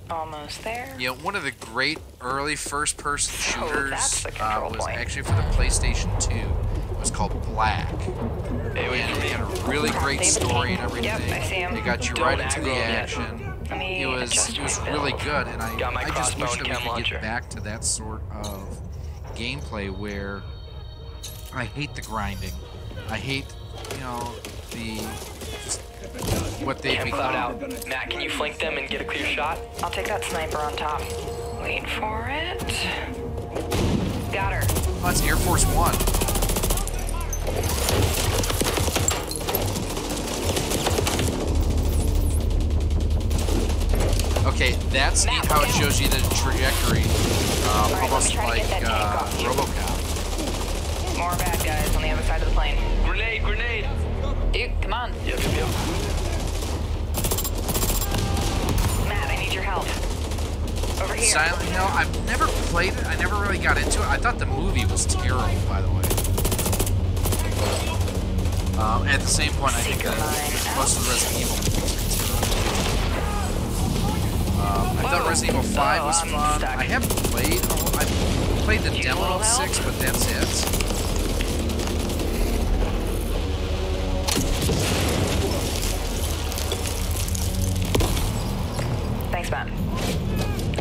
Almost there. You know, one of the great early first-person shooters that's the control was point. actually for the PlayStation 2. It was called Black. And it had a really great story and everything. Yep, I see him. It got you right into the action. It was really good, and I just wish that we could get back to that sort of gameplay where I hate the grinding. I hate, you know, just what they've become. Out. Matt, can you flank them and get a clear shot? I'll take that sniper on top. Wait for it. Got her. Oh, that's Air Force One. Okay, that's neat how it shows you the trajectory. Almost like RoboCop. More bad guys on the other side of the plane. Grenade, grenade. Dude, come on. Yep. Matt, I need your help. Over here. Silent Hill, I've never played it. I never really got into it. I thought the movie was terrible, by the way. At the same point, I think most of the Resident Evil movies are terrible. I thought Resident Evil 5 was fun. I haven't played. I've played the demo of 6, but that's it. Thanks, Matt.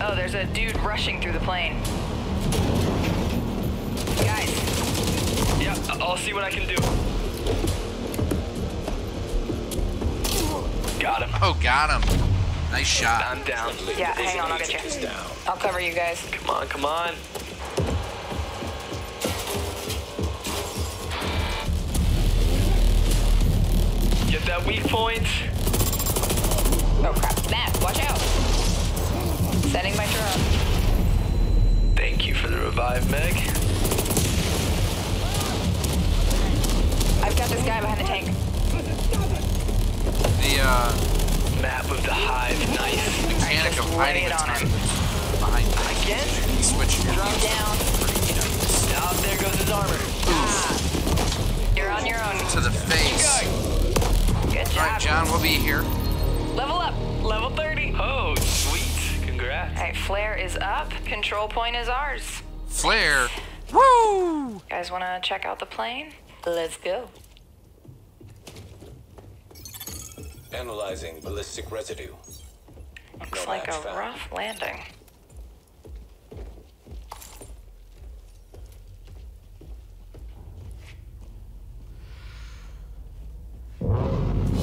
Oh, there's a dude rushing through the plane. Guys. Yeah, I'll see what I can do. Got him. Oh, got him. Nice shot. I'm down. Yeah, hang on, I'll get you. I'll cover you guys. Come on, come on. Get that weak point. Oh, crap. Matt, watch out. Setting my drone. Thank you for the revive, Meg. I've got this guy behind the tank. The map of the hive, nice. Mechanic of hiding the tank behind the again. Switch drone down. Oh, there goes his armor. You're on your own. To the face. Good job. All right, John, we'll be here. Level up. Level 30. Oh, sweet. Congrats. All right, flare is up. Control point is ours. Flare. Woo! You guys want to check out the plane? Let's go. Analyzing ballistic residue. Looks No like match a found. rough landing.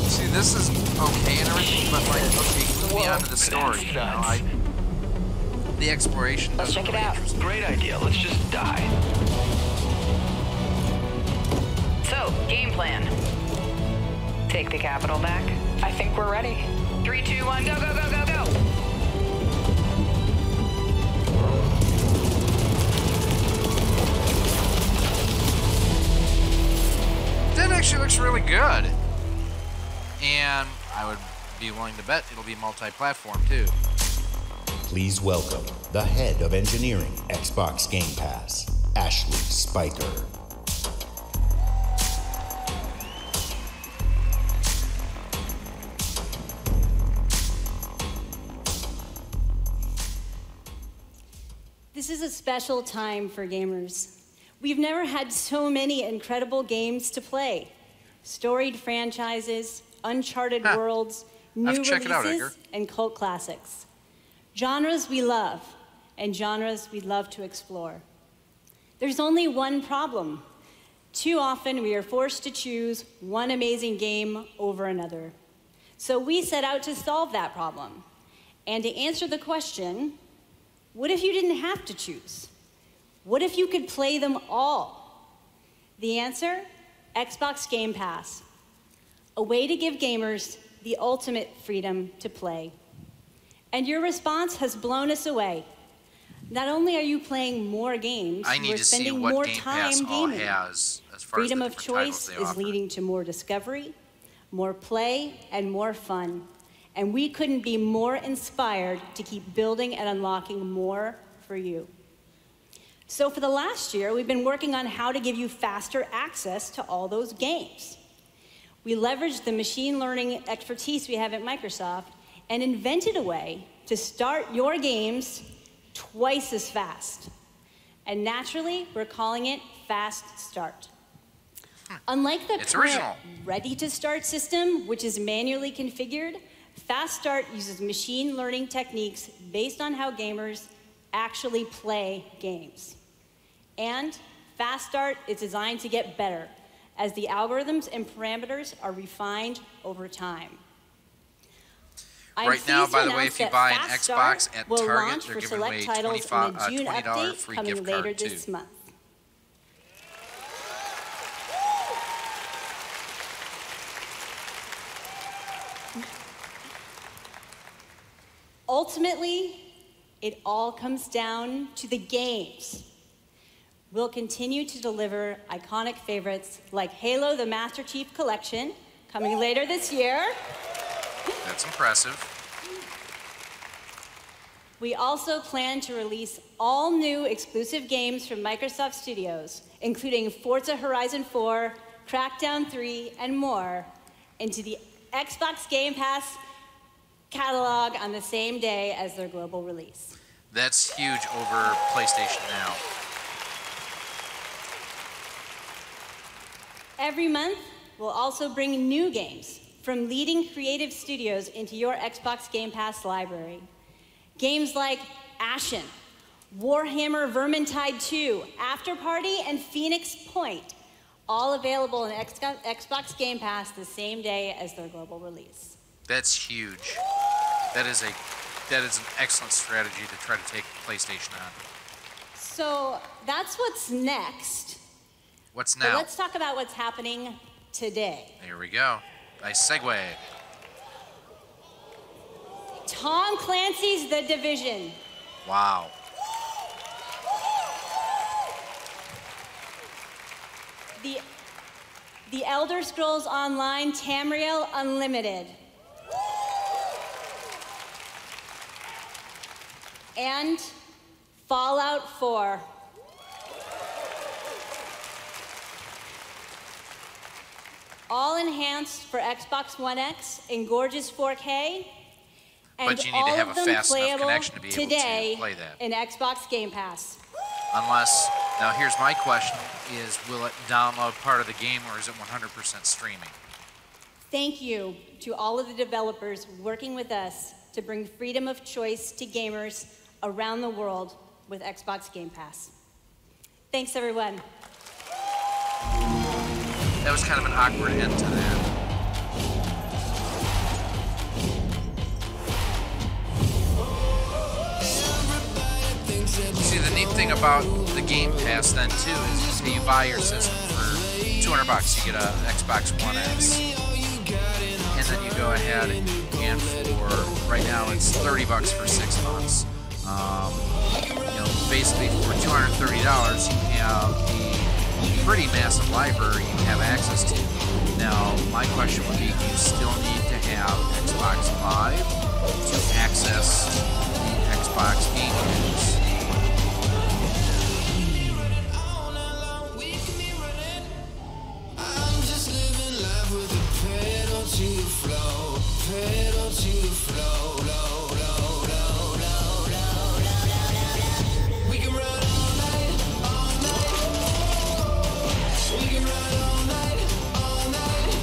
See, this is okay and everything, but like, okay, move me on to the story. You know, the exploration. Let's check it out. Great idea. Let's just die. So, game plan. Take the capital back. I think we're ready. 3, 2, 1, go, go, go, go, go! That actually looks really good. And I would be willing to bet it'll be multi-platform too. Please welcome the head of engineering, Xbox Game Pass, Ashley Spiker. This is a special time for gamers. We've never had so many incredible games to play. Storied franchises, uncharted worlds, new releases, and cult classics. Genres we love, and genres we love to explore. There's only one problem. Too often we are forced to choose one amazing game over another. So we set out to solve that problem. And to answer the question, what if you didn't have to choose? What if you could play them all? The answer? Xbox Game Pass. A way to give gamers the ultimate freedom to play. And your response has blown us away. Not only are you playing more games, we're spending more time gaming. Has as far Freedom as of choice is leading to more discovery, more play, and more fun. And we couldn't be more inspired to keep building and unlocking more for you. So for the last year, we've been working on how to give you faster access to all those games. We leveraged the machine learning expertise we have at Microsoft and invented a way to start your games twice as fast. And naturally, we're calling it Fast Start. Unlike the current Ready to Start system, which is manually configured, Fast Start uses machine learning techniques based on how gamers actually play games. And Fast Start is designed to get better as the algorithms and parameters are refined over time. Right now, by the way, if you buy an Xbox at Target, they're giving away $20 free gift card coming later too. this month. Ultimately, it all comes down to the games. We'll continue to deliver iconic favorites like Halo the Master Chief Collection, coming later this year. That's impressive. We also plan to release all new exclusive games from Microsoft Studios, including Forza Horizon 4, Crackdown 3, and more, into the Xbox Game Pass catalog on the same day as their global release. That's huge over PlayStation Now. Every month, we'll also bring new games from leading creative studios into your Xbox Game Pass library. Games like Ashen, Warhammer Vermintide 2, After Party, and Phoenix Point, all available in Xbox Game Pass the same day as their global release. That's huge. That is an excellent strategy to try to take PlayStation on. So that's what's next. What's But now? let's talk about what's happening today. Here we go. Nice segue. Tom Clancy's The Division. Wow. The Elder Scrolls Online Tamriel Unlimited. And Fallout 4. All enhanced for Xbox One X in gorgeous 4K. And But you need to all have of a them fast enough playable connection to be able today to play that. in Xbox Game Pass. Unless, now here's my question, is will it download part of the game or is it 100% streaming? Thank you to all of the developers working with us to bring freedom of choice to gamers around the world with Xbox Game Pass. Thanks, everyone. That was kind of an awkward end to that. See, the neat thing about the Game Pass then too is you buy your system for $200, you get an Xbox One X, and then you go ahead and for right now it's $30 for 6 months. Basically for $230 you have a pretty massive library you have access to. Now, my question would be, do you still need to have Xbox Live to access the Xbox Game Pass?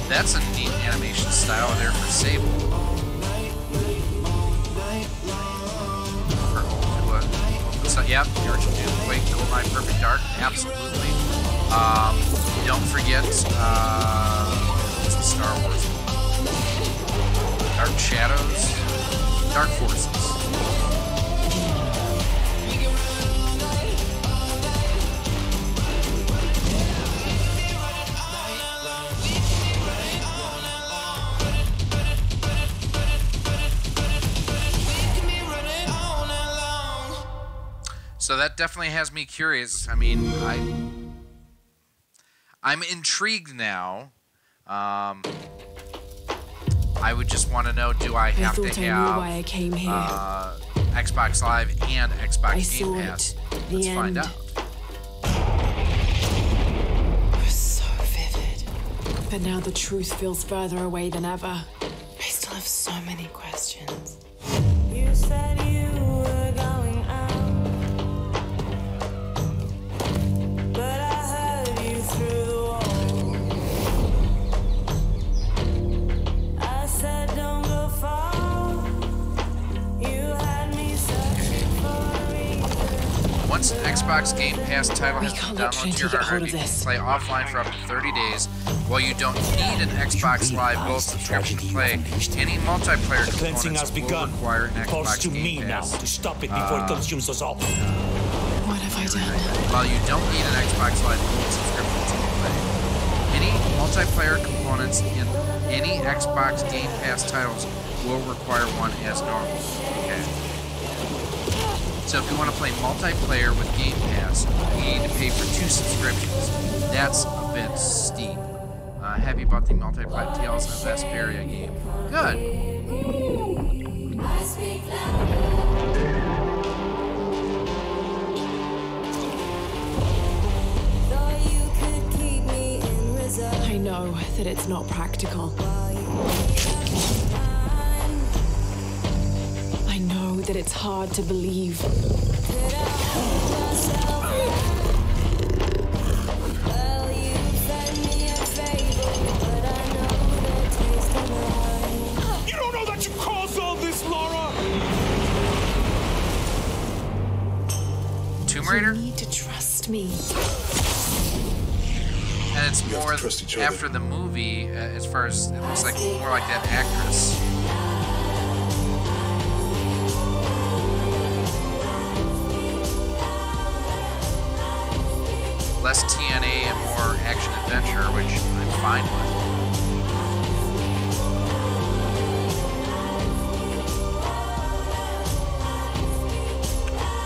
That's a neat animation style there for Sable. So, yeah, you're to wait, GoldenEye Perfect Dark, absolutely. Don't forget, what's the Star Wars? Dark Shadows, Dark Forces. So that definitely has me curious. I mean, I'm intrigued now. I would just want to know, do I have to have why I came here. Xbox Live and Xbox Game Pass? Let's find out. It was so vivid. But now the truth feels further away than ever. I still have so many questions. You said you were going out, but I heard you through the wall. I said don't go far. You had me searching for a reason. Once an Xbox Game Pass title has been downloaded to your hard drive, you can play offline for up to 30 days. While you don't need an Xbox Live Gold subscription to play, any multiplayer components will require an Xbox Game Pass. To stop it before it consumes us all. What have I done? While you don't need an Xbox Live Gold subscription to play, any multiplayer components in any Xbox Game Pass titles will require one as normal. Okay. So if you want to play multiplayer with Game Pass, you need to pay for 2 subscriptions. That's a bit steep. Have you bought the multiplayer Tales of Vesperia game? Good. I know that it's not practical. I know that it's hard to believe. You don't know that you caused all this, Laura! Tomb Raider? You need to trust me. And it's more after the movie, as far as it looks like more like that actress. Less TNA and more action adventure, which I'm fine with.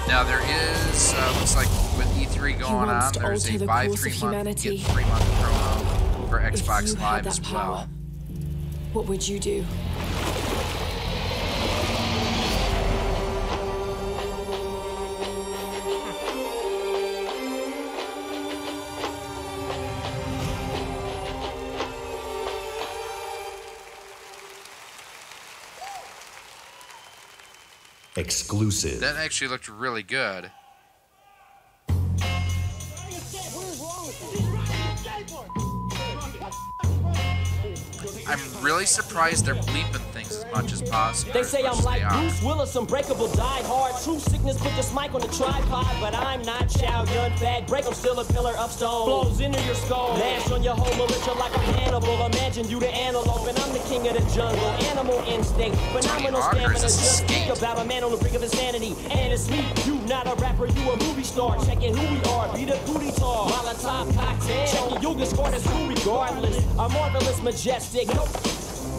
Now there is, looks like with E3 going on, there's a buy 3 month, get 3 month promo for Xbox Live as well. What would you do? Exclusive. That actually looked really good. I'm really surprised they're bleeping things as much as possible. They say I'm like Bruce Willis, unbreakable, die hard. True sickness, put this mic on the tripod. But I'm not Chow Yun Fat. Break 'em, still a pillar of stone. Blows into your skull. Mash on your whole militia like a Hannibal. Imagine you the antelope, and I'm the king of the jungle. Animal instinct, phenomenal stamina. Just think about a man on the brink of insanity. And it's me, you not a rapper, you a movie star. Checking who we are, be the booty tall. Molotov cocktail. Checking you can score this crew regardless. A marvelous, majestic.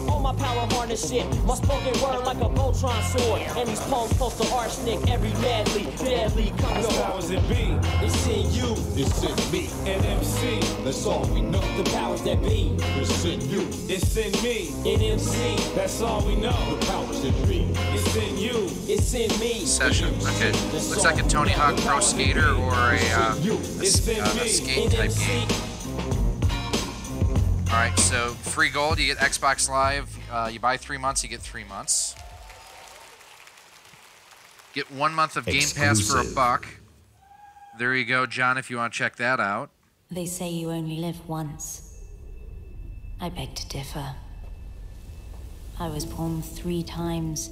All my power harness shit. My spoken word like a Voltron sword. And these poems post to arsenic. Every madly, deadly come The powers that be. It's in you. It's in me. And MC. That's all we know. The powers that be. It's in you. It's in me. In MC. That's all we know. The powers that be. It's in you. It's in me. Session. Okay. Looks like a Tony Hawk Pro Skater or a skate type game. Alright, so free gold, you get Xbox Live. You buy 3 months, you get 3 months. Get 1 month of Game Pass for $1. There you go, John, if you want to check that out. They say you only live once. I beg to differ. I was born 3 times,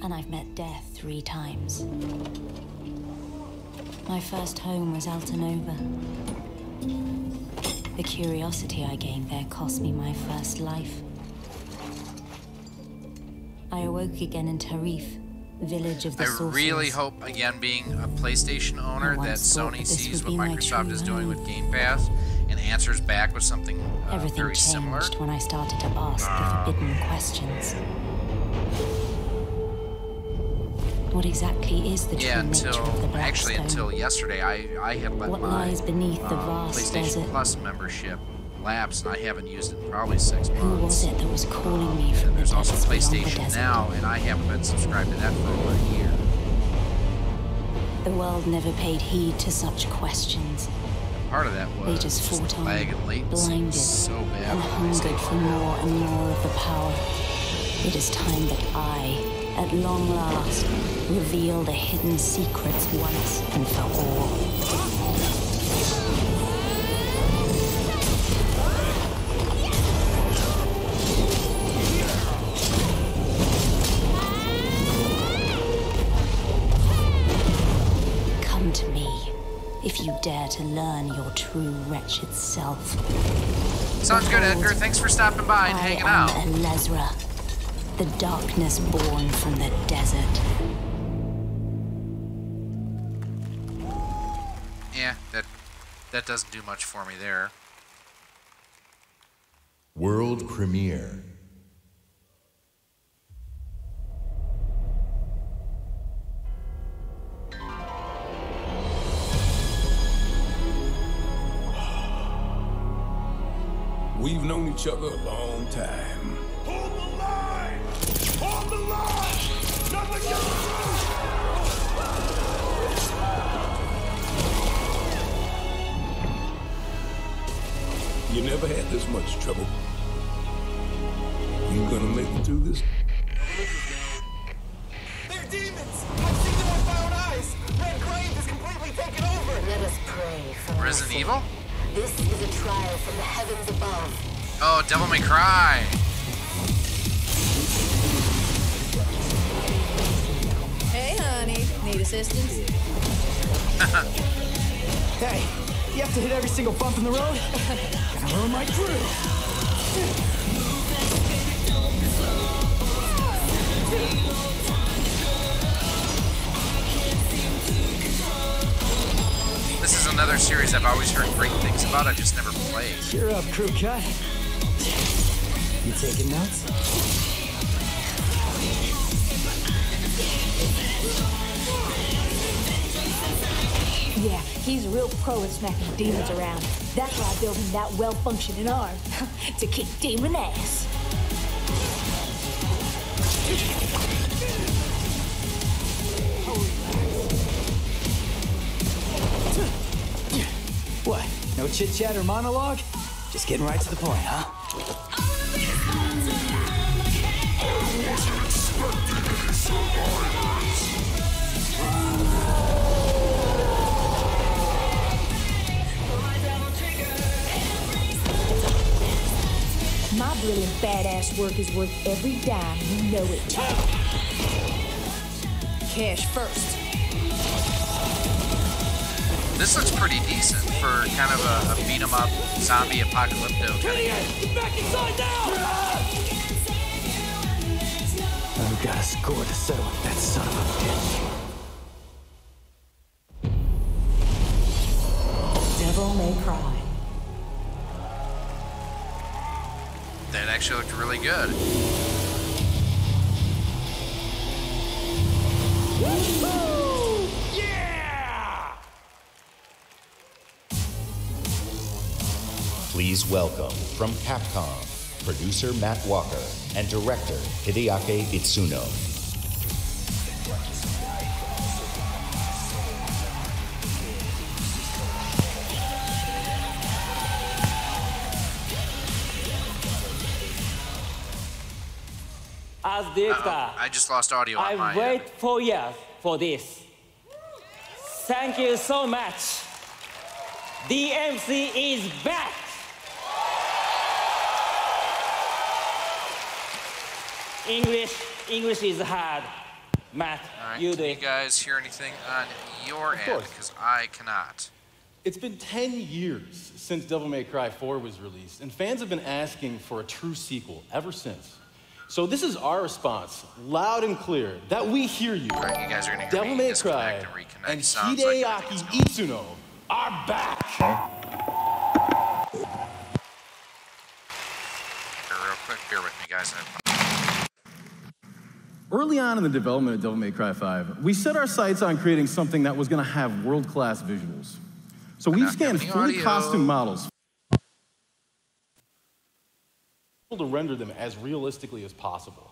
and I've met death 3 times. My first home was Altanova. The curiosity I gained there cost me my first life. I awoke again in Tarif, village of the sorcerers. I really hope, again, being a PlayStation owner, that Sony sees what Microsoft is doing with Game Pass and answers back with something very similar. Everything changed when I started to ask the forbidden questions. What exactly is the true nature of the Black Stone? Until yesterday, I had let what my lies beneath the vast PlayStation desert? Plus membership lapse, and I haven't used it in probably 6 months. Who was it that was calling me from There's the also depths beyond the PlayStation desert? Now, and I haven't been subscribed to that for over a year. The world never paid heed to such questions. Part of that was They just fought on, lag and latency. blinded, So bad. and hungered for more and more of the power. It is time that I, at long last, reveal the hidden secrets once and for all. Come to me, if you dare to learn your true wretched self. Sounds good, Edgar. Thanks for stopping by and hanging out. I am Elezra, the darkness born from the desert. Yeah, that doesn't do much for me there. World premiere. each other a long time. Hold the line! Hold the line! Nothing gets through! You never had this much trouble. You gonna make it through this? They're demons! I've seen them with my own eyes! Red Grave is completely taken over! Let us pray for Resident mercy. Evil? This is a trial from the heavens above. Oh, Devil May Cry. Hey, honey. Need assistance? Hey, you have to hit every single bump in the road? Gonna ruin my crew. This is another series I've always heard great things about. I've just never played. Cheer up, crew cut. You taking notes? Yeah, he's a real pro at smacking demons around. That's why I built him that well-functioning arm. To kick demon ass. What? No chit-chat or monologue? Just getting right to the point, huh? My brilliant badass work is worth every dime. You know it. Cash first. This looks pretty decent for kind of a beat 'em up zombie apocalypto kind of game. Get back inside now! We've got a score to settle with that son of a bitch. Devil May Cry. That actually looked really good. Please welcome from Capcom, producer Matt Walker and director Hideaki Itsuno. As director, I just lost audio on my I wait 4 years for this. Thank you so much. DMC is back. English is hard. Matt, All right, you can do you it. guys hear anything on your end? course. Because I cannot. It's been 10 years since Devil May Cry 4 was released, and fans have been asking for a true sequel ever since. So this is our response, loud and clear, that we hear you. All right, you guys are going to hear Devil me May disconnect Cry and reconnect. and Sounds like Hideaki Itsuno are back. Real quick, bear with me, guys. Early on in the development of Devil May Cry 5, we set our sights on creating something that was going to have world-class visuals. So we've scanned fully costume models to render them as realistically as possible.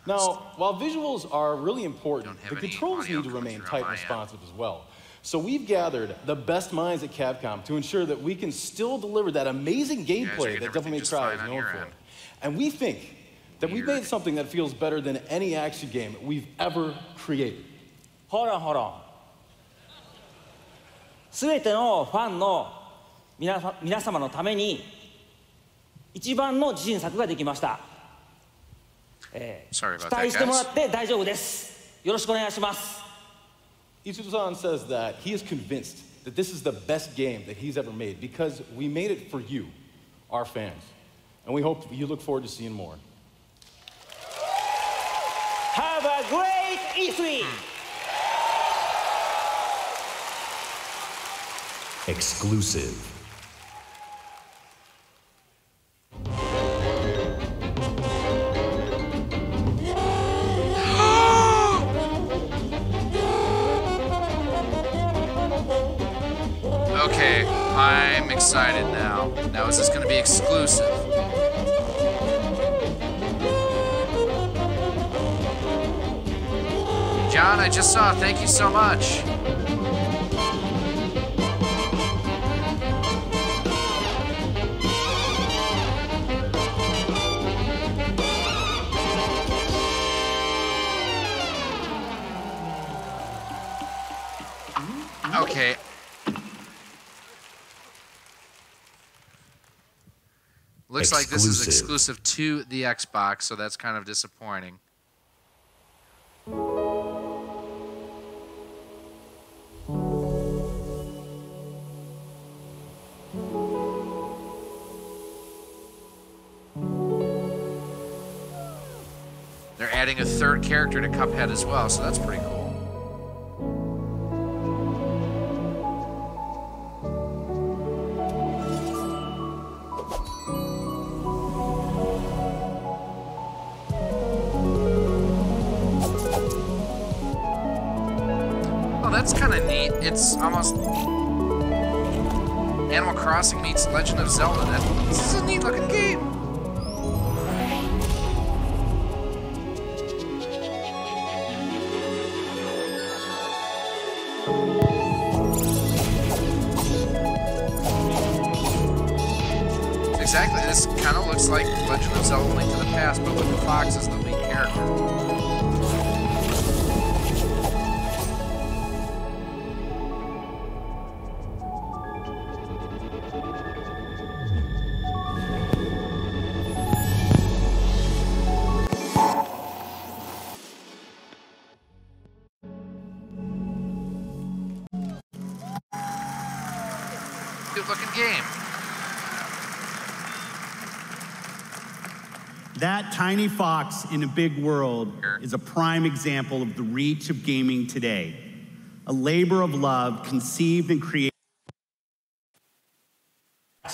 Now, while visuals are really important, the controls need to remain tight and responsive as well. So we've gathered the best minds at Capcom to ensure that we can still deliver that amazing gameplay that Devil May Cry is known for. And we think that we've made something that feels better than any action game we've ever created. Hold on. すべてのファンの皆様のために一番の自信作ができました。期待してもらって大丈夫です。よろしくお願いします。Itsuno-san says that he is convinced that this is the best game that he's ever made because we made it for you, our fans. And we hope you look forward to seeing more. Have a great E3! Exclusive. Okay, I'm excited now. Now, is this going to be exclusive? John, I just saw. Thank you so much. Okay. Looks like this is exclusive to the Xbox, so that's kind of disappointing. They're adding a third character to Cuphead as well, so that's pretty cool. That's kind of neat. It's almost Animal Crossing meets Legend of Zelda. This is a neat looking game. Exactly. This kind of looks like Legend of Zelda: Link to the Past, but with the fox as the lead character. Game. That tiny fox in a big world is a prime example of the reach of gaming today. A labor of love conceived and created.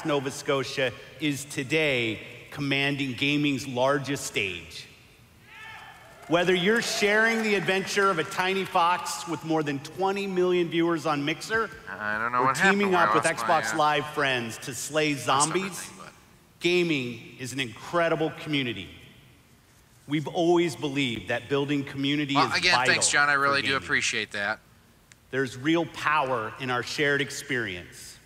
Nova Scotia is today commanding gaming's largest stage. Whether you're sharing the adventure of a tiny fox with more than 20 million viewers on Mixer, I don't know or what teaming up with my, Xbox Live friends to slay zombies, gaming is an incredible community. We've always believed that building community is again, vital. Thanks, John. I really do appreciate that. There's real power in our shared experience,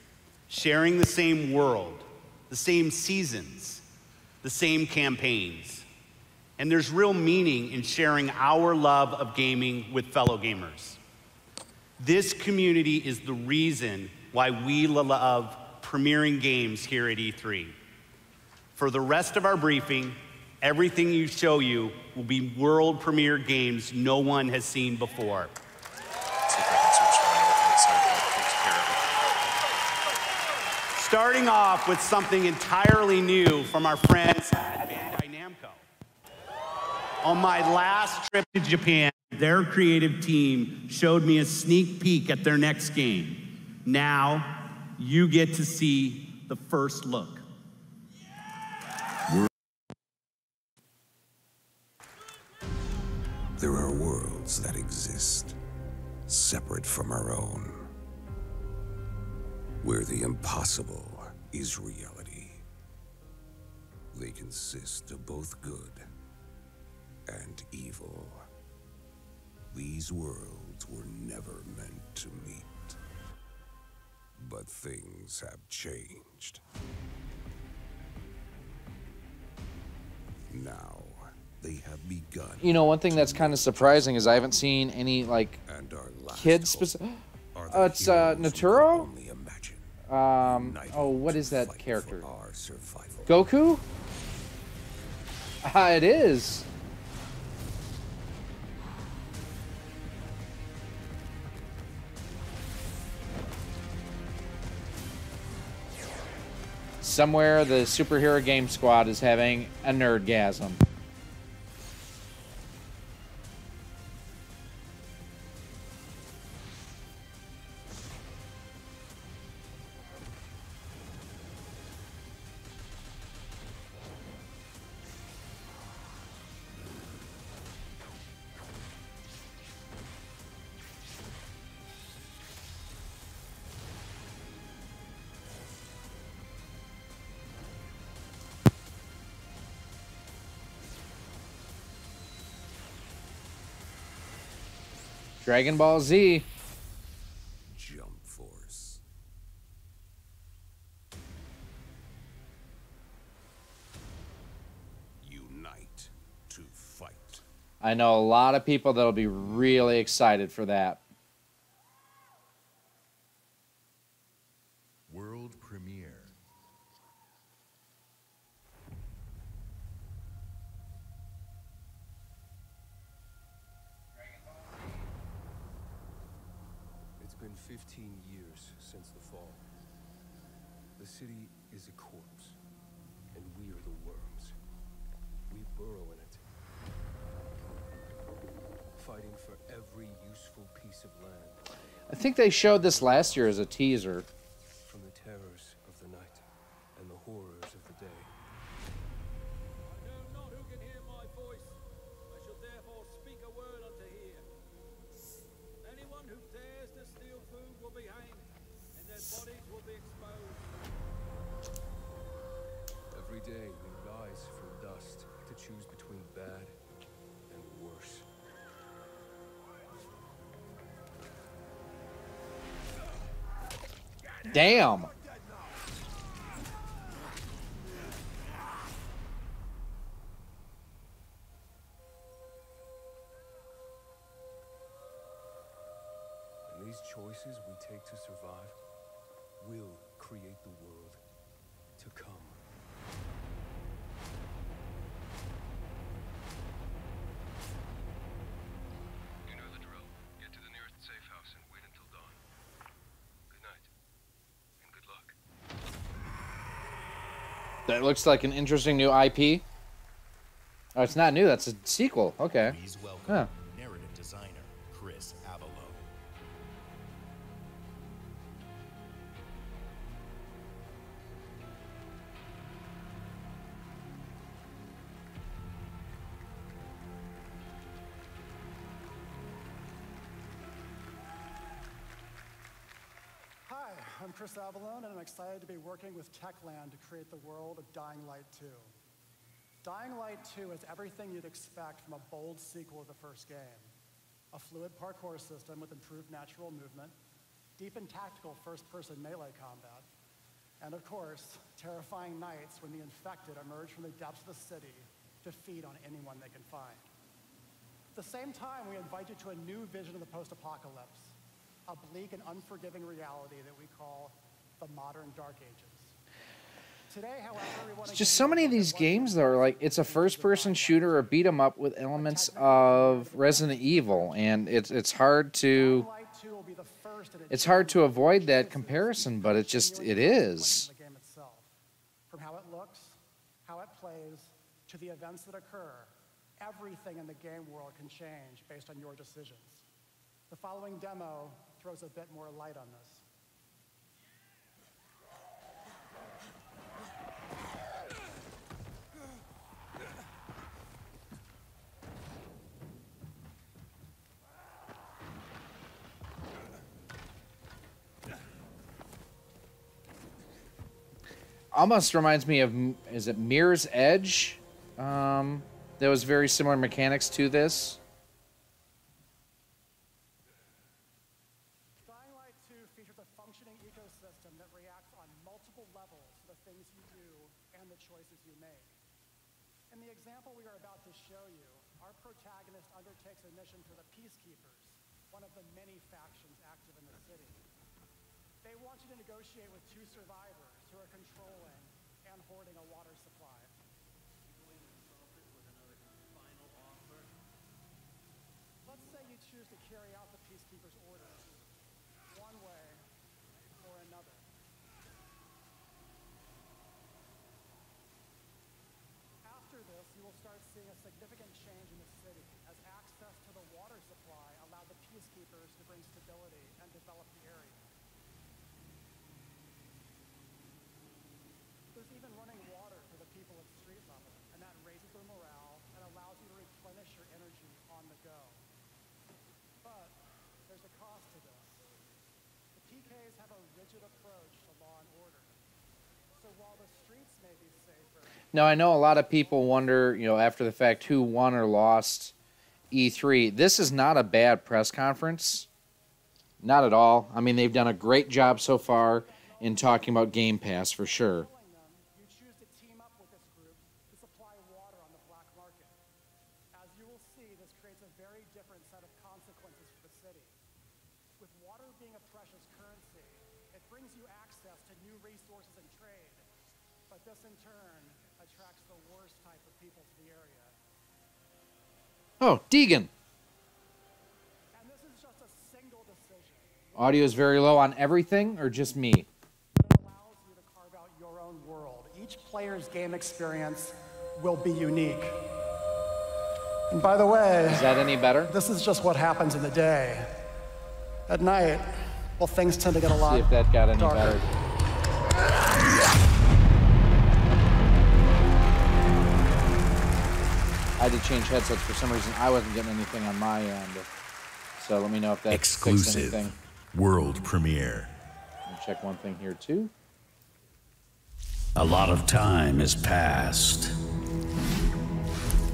sharing the same world, the same seasons, the same campaigns. And there's real meaning in sharing our love of gaming with fellow gamers. This community is the reason why we love premiering games here at E3. For the rest of our briefing, everything you show you will be world premiere games no one has seen before. Starting off with something entirely new from our friends at Bandai Namco. On my last trip to Japan, their creative team showed me a sneak peek at their next game. Now, you get to see the first look. There are worlds that exist, separate from our own, where the impossible is reality. They consist of both good and evil. These worlds were never meant to meet. But things have changed. Now, they have begun. You know, one thing that's kind of surprising is I haven't seen any, like, kids specific. It's Naturo? Oh, what is that character? Goku? It is. Somewhere the superhero game squad is having a nerdgasm. Dragon Ball Z. Jump Force. Unite to fight. I know a lot of people that'll be really excited for that. World premiere. It's been 15 years since the fall. The city is a corpse, and we are the worms. We burrow in it, fighting for every useful piece of land. I think they showed this last year as a teaser. From the terrors of the night and the horrors of the day. I know not who can hear my voice. I shall therefore speak a word unto here. Anyone who dares to steal food will be hanged, and their bodies will be exposed. Every day we rise from dust to choose between bad and worse. Damn. And these choices we take to survive will create the world to come. You know the drill. Get to the nearest safe house and wait until dawn. Good night. And good luck. That looks like an interesting new IP. Oh, it's not new. That's a sequel. Okay. Please welcome Huh. narrative designer Chris Avalo. Hi, I'm Chris Avalone, and I'm excited to be working with Techland to create the world of Dying Light 2. Dying Light 2 is everything you'd expect from a bold sequel of the first game. A fluid parkour system with improved natural movement, deep and tactical first-person melee combat, and of course, terrifying nights when the infected emerge from the depths of the city to feed on anyone they can find. At the same time, we invite you to a new vision of the post-apocalypse, a bleak and unforgiving reality that we call the modern Dark Ages. Today, however, we want to It's just so many of these games that are like, it's a first-person shooter or beat 'em up with elements of Resident Evil, and it's hard to avoid that comparison, but it is. the game itself. From how it looks, how it plays, to the events that occur, everything in the game world can change based on your decisions. The following demo throws a bit more light on this. Almost reminds me of, is it Mirror's Edge? There was very similar mechanics to this. Dying Light 2 features a functioning ecosystem that reacts on multiple levels to the things you do and the choices you make. In the example we are about to show you, our protagonist undertakes a mission for the Peacekeepers, one of the many factions active in the city. They want you to negotiate with two survivors who are controlling and hoarding a water supply. Let's say you choose to carry out the Peacekeepers' orders, one way or another. After this, you will start seeing a significant change in the city as access to the water supply allowed the Peacekeepers to bring stability and develop the area. There's even running water for the people at street level, and that raises their morale and allows you to replenish your energy on the go. But there's a cost to this. The PKs have a rigid approach to law and order. So while the streets may be safer... Now, I know a lot of people wonder, after the fact, who won or lost E3. This is not a bad press conference. Not at all. I mean, they've done a great job so far in talking about Game Pass for sure. You choose to team up with this group to supply water on the black market. As you will see, this creates a very different set of consequences for the city. With water being a precious currency, it brings you access to new resources and trade. But this in turn attracts the worst type of people to the area. Oh, Deegan. And this is just a single decision. Audio is very low on everything, or just me? It allows you to carve out your own world. Each player's game experience will be unique. And by the way, is that any better? This is just what happens in the day. At night, well, things tend to get a lot See if that got any darker. better. I had to change headsets for some reason. I wasn't getting anything on my end. So let me know if that fixed anything. World premiere. I'll check one thing here too. A lot of time has passed.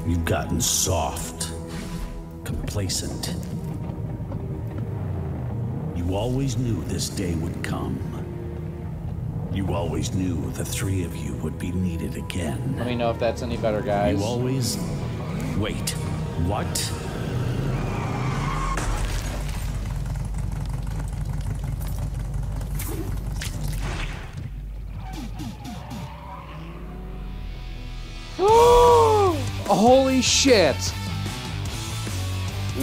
You've gotten soft, complacent. You always knew this day would come. You always knew the three of you would be needed again. Let me know if that's any better, guys. You always... Wait, what? Holy shit!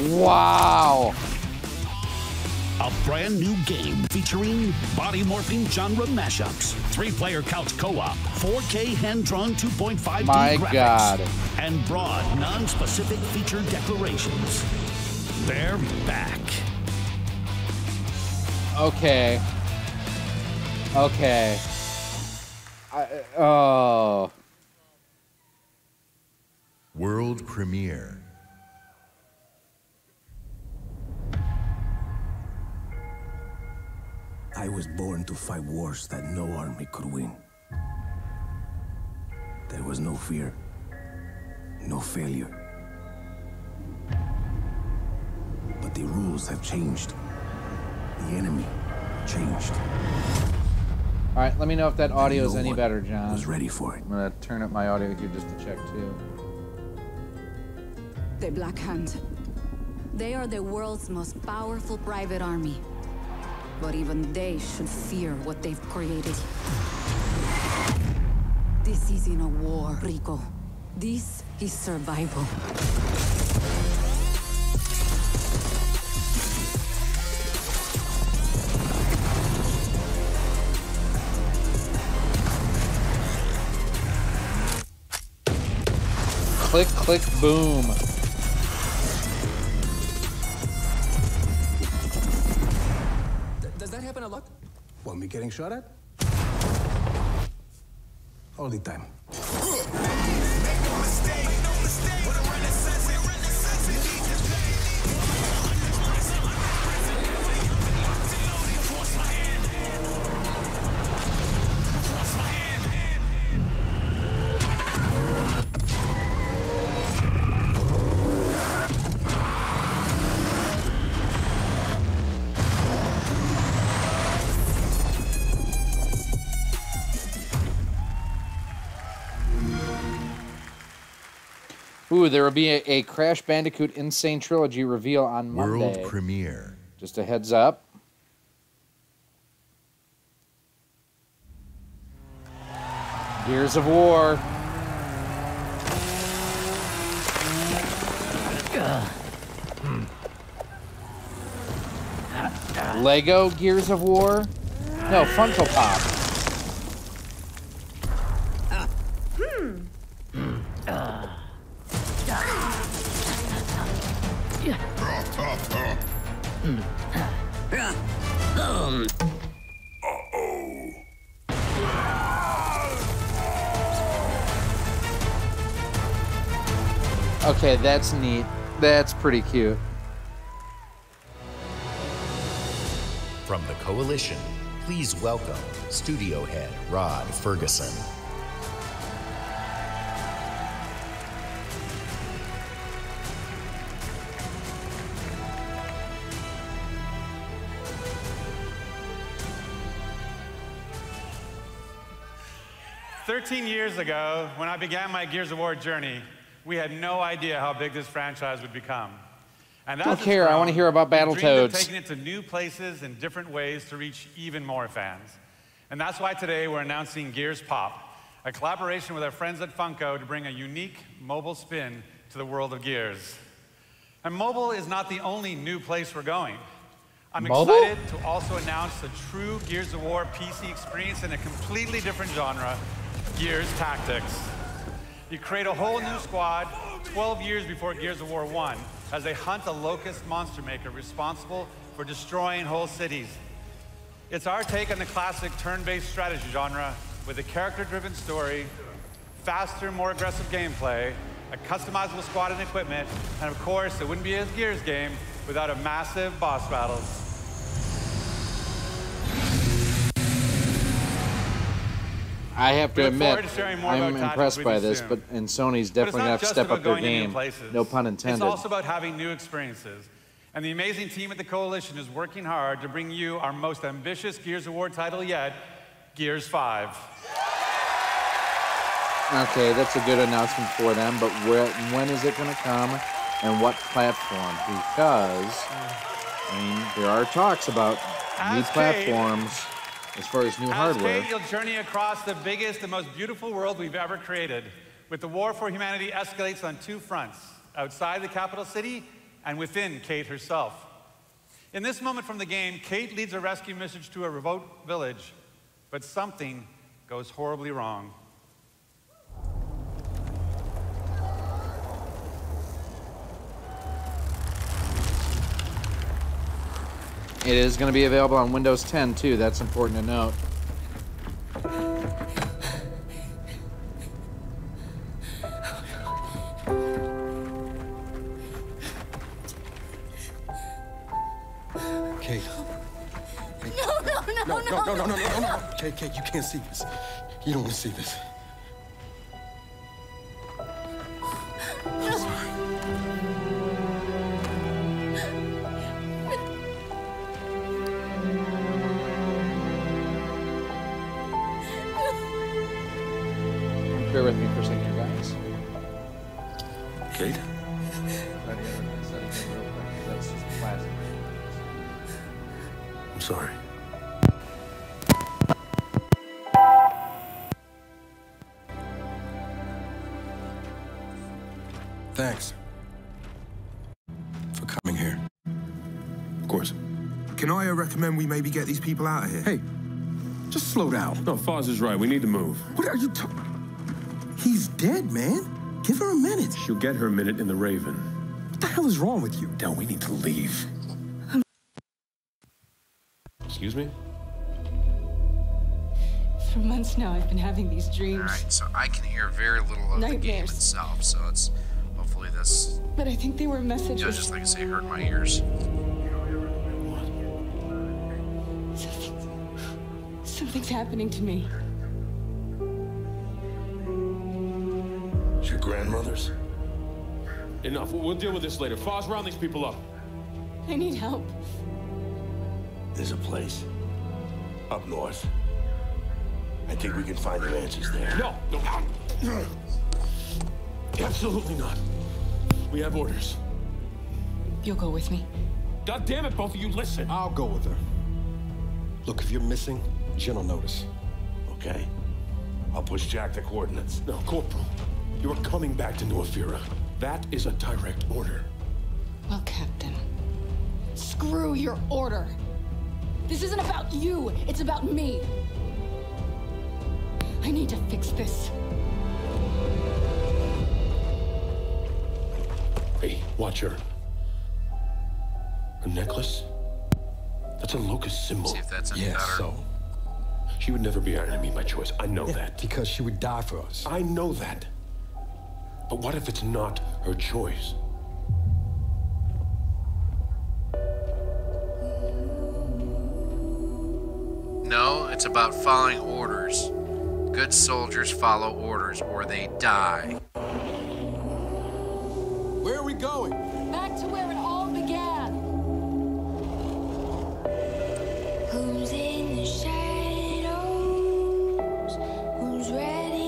Wow! A brand new game featuring body morphing genre mashups, 3-player couch co-op, 4K hand-drawn 2.5D My graphics, God. and broad, non-specific feature declarations. They're back. Okay. Okay. Oh. World premiere. I was born to fight wars that no army could win. There was no fear, no failure. But the rules have changed. The enemy changed. All right, let me know if that audio is any better, John. Was ready for it. I'm gonna turn up my audio here just to check too. The Black Hand. They are the world's most powerful private army. But even they should fear what they've created. This isn't a war, Rico. This is survival. Click, click, boom. Does that happen a lot? Want me getting shot at? All the time. Ooh, there will be a Crash Bandicoot Insane Trilogy reveal on Monday. World premiere. Just a heads up. Gears of War. Lego Gears of War? No, Funko Pop. Okay, that's neat. That's pretty cute. From the Coalition, please welcome Studio Head Rod Ferguson. 13 years ago, when I began my Gears of War journey, we had no idea how big this franchise would become. And Don't care. I want to hear about Battletoads. Taking it to new places and different ways to reach even more fans. And that's why today we're announcing Gears Pop, a collaboration with our friends at Funko to bring a unique mobile spin to the world of Gears. And mobile is not the only new place we're going. I'm excited to also announce the true Gears of War PC experience in a completely different genre, Gears Tactics. You create a whole new squad 12 years before Gears of War 1 as they hunt a locust monster maker responsible for destroying whole cities. It's our take on the classic turn-based strategy genre with a character-driven story, faster, more aggressive gameplay, a customizable squad and equipment, and of course, it wouldn't be a Gears game without a massive boss battles. I have to admit, I'm impressed by this, and Sony's definitely going to have to step up their game. No pun intended. It's also about having new experiences. And the amazing team at the Coalition is working hard to bring you our most ambitious Gears of War title yet, Gears 5. Okay, that's a good announcement for them, but when is it going to come and what platform? Because, I mean, there are talks about new platforms. As far as new hardware. Kate, you'll journey across the biggest and most beautiful world we've ever created, with the war for humanity escalates on two fronts, outside the capital city and within Kate herself. In this moment from the game, Kate leads a rescue mission to a remote village, but something goes horribly wrong. It is going to be available on Windows 10 too. That's important to note. Kate. No. Kate, you can't see this. You don't want to see this. I'm sorry. Bear with me for a second, guys. Kate? That's just classic. I'm sorry. Thanks for coming here. Of course. Can I recommend we maybe get these people out of here? Hey, just slow down. No, Foz is right. We need to move. What are you talking? He's dead, man. Give her a minute. She'll get her minute in the Raven. What the hell is wrong with you? Del, we need to leave. Excuse me? For months now, I've been having these dreams. All right, so I can hear very little of the game itself, so it's hopefully this. But I think they were messages. Just like I say, hurt my ears. Something's happening to me. It's your grandmother's. Enough. We'll deal with this later. Foz, round these people up. I need help. There's a place up north. I think we can find the answers there. No. Absolutely not. We have orders. You'll go with me. God damn it, both of you, listen. I'll go with her. Look, if you're missing, Jen will notice. Okay. I'll push Jack the coordinates. No, Corporal. You are coming back to New Afira. That is a direct order. Well, Captain, screw your order. This isn't about you. It's about me. I need to fix this. Hey, watch her. Her necklace? That's a locust symbol. See if that's any better. So. She would never be our enemy by choice. I know that. Because she would die for us. I know that. But what if it's not her choice? No, it's about following orders. Good soldiers follow orders or they die. Where are we going? Back to where it all began. Who's in the shadows? Who's ready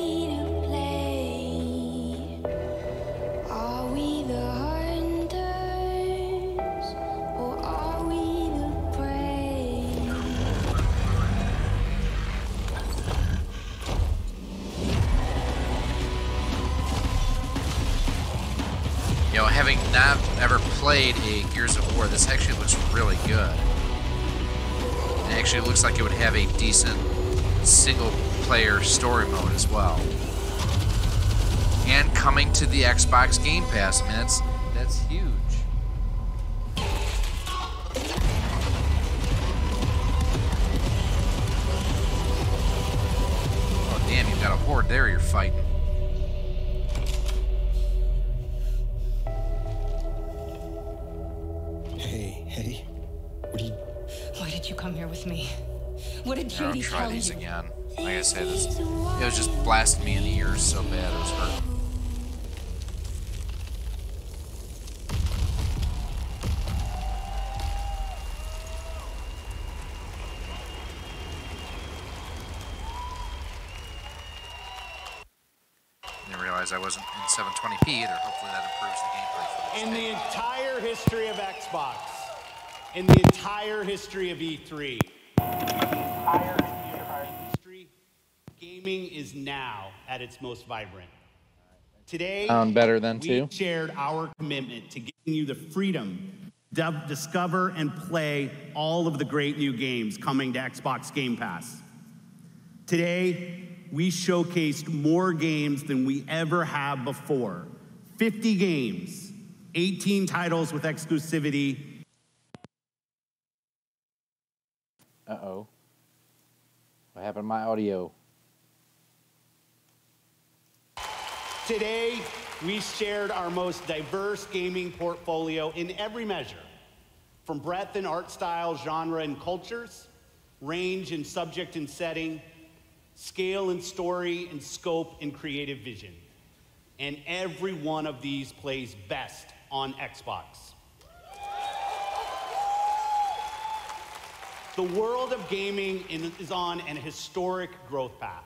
You know, having not ever played a Gears of War, this actually looks really good. It actually looks like it would have a decent single-player story mode as well. And coming to the Xbox Game Pass, I mean, that's huge. Oh, damn, you've got a horde there you're fighting. Hey, what are you... Why did you come here with me? What did I'll Judy try tell these you? again. Like I said, it was just blasting me in the ears so bad it was hurting. Didn't realize I wasn't in 720p either. Hopefully that improves the gameplay for this In game. the entire history of Xbox, in the entire history of E3, gaming is now at its most vibrant. Today, Better than we two. shared our commitment to giving you the freedom to discover and play all of the great new games coming to Xbox Game Pass. Today, we showcased more games than we ever have before. 50 games, 18 titles with exclusivity. Uh-oh. What happened to my audio? Today, we shared our most diverse gaming portfolio in every measure, from breadth in art style, genre, and cultures, range in subject and setting, scale and story, and scope and creative vision. And every one of these plays best on Xbox. The world of gaming is on an historic growth path,